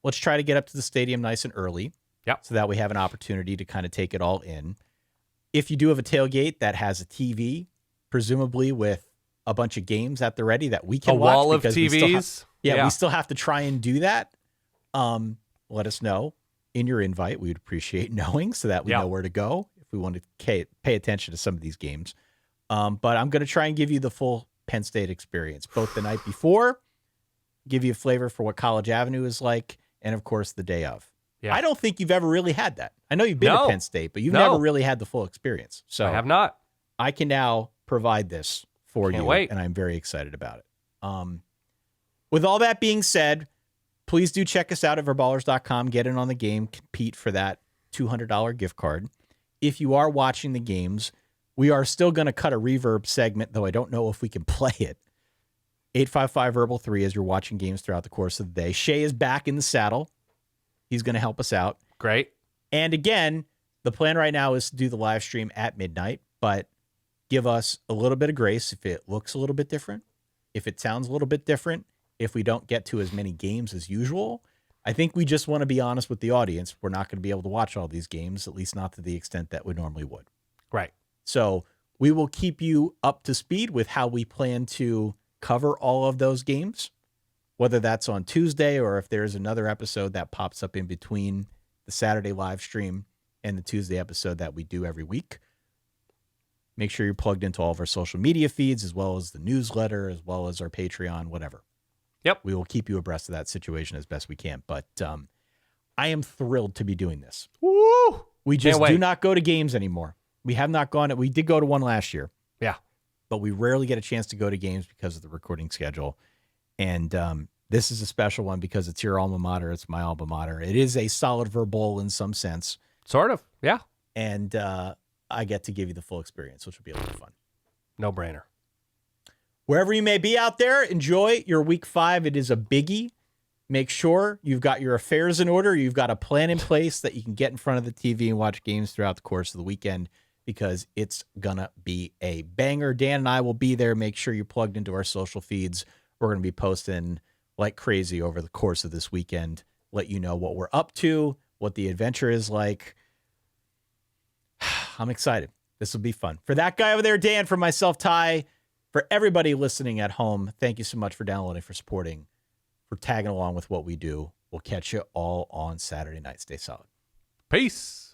Let's try to get up to the stadium nice and early. Yep. So that we have an opportunity to kind of take it all in. If you do have a tailgate that has a TV, presumably with a bunch of games at the ready that we can watch. A wall of TVs. We still have to try and do that. Let us know in your invite. We would appreciate knowing so that we know where to go if we want to pay attention to some of these games. But I'm going to try and give you the full Penn State experience, both the night before, give you a flavor for what College Avenue is like, and of course the day of. Yeah. I don't think you've ever really had that. I know you've been to Penn State, but you've never really had the full experience. So I have not. I can now provide this for you, wait. and I'm very excited about it. With all that being said, please do check us out at verballers.com. Get in on the game. Compete for that $200 gift card. If you are watching the games, we are still going to cut a reverb segment, though I don't know if we can play it. 855-VERBAL-3 as you're watching games throughout the course of the day. Shay is back in the saddle. He's going to help us out. Great. And again, the plan right now is to do the live stream at midnight, but give us a little bit of grace if it looks a little bit different, if it sounds a little bit different, if we don't get to as many games as usual. I think we just want to be honest with the audience. We're not going to be able to watch all these games, at least not to the extent that we normally would. Right. So we will keep you up to speed with how we plan to cover all of those games, whether that's on Tuesday or if there's another episode that pops up in between the Saturday live stream and the Tuesday episode that we do every week. Make sure you're plugged into all of our social media feeds, as well as the newsletter, as well as our Patreon, whatever. Yep. We will keep you abreast of that situation as best we can. But I am thrilled to be doing this. Woo! We just do not go to games anymore. We have not gone. We did go to one last year. Yeah. But we rarely get a chance to go to games because of the recording schedule. And this is a special one because it's your alma mater. It's my alma mater. It is a solid verbal in some sense. Sort of. Yeah. And I get to give you the full experience, which will be a lot of fun. No brainer. Wherever you may be out there, enjoy your week 5. It is a biggie. Make sure you've got your affairs in order. You've got a plan in place that you can get in front of the TV and watch games throughout the course of the weekend because it's going to be a banger. Dan and I will be there. Make sure you're plugged into our social feeds. We're going to be posting like crazy over the course of this weekend. Let you know what we're up to, what the adventure is like. I'm excited. This will be fun. For that guy over there, Dan, for myself, Ty, for everybody listening at home, thank you so much for downloading, for supporting, for tagging along with what we do. We'll catch you all on Saturday night. Stay solid. Peace.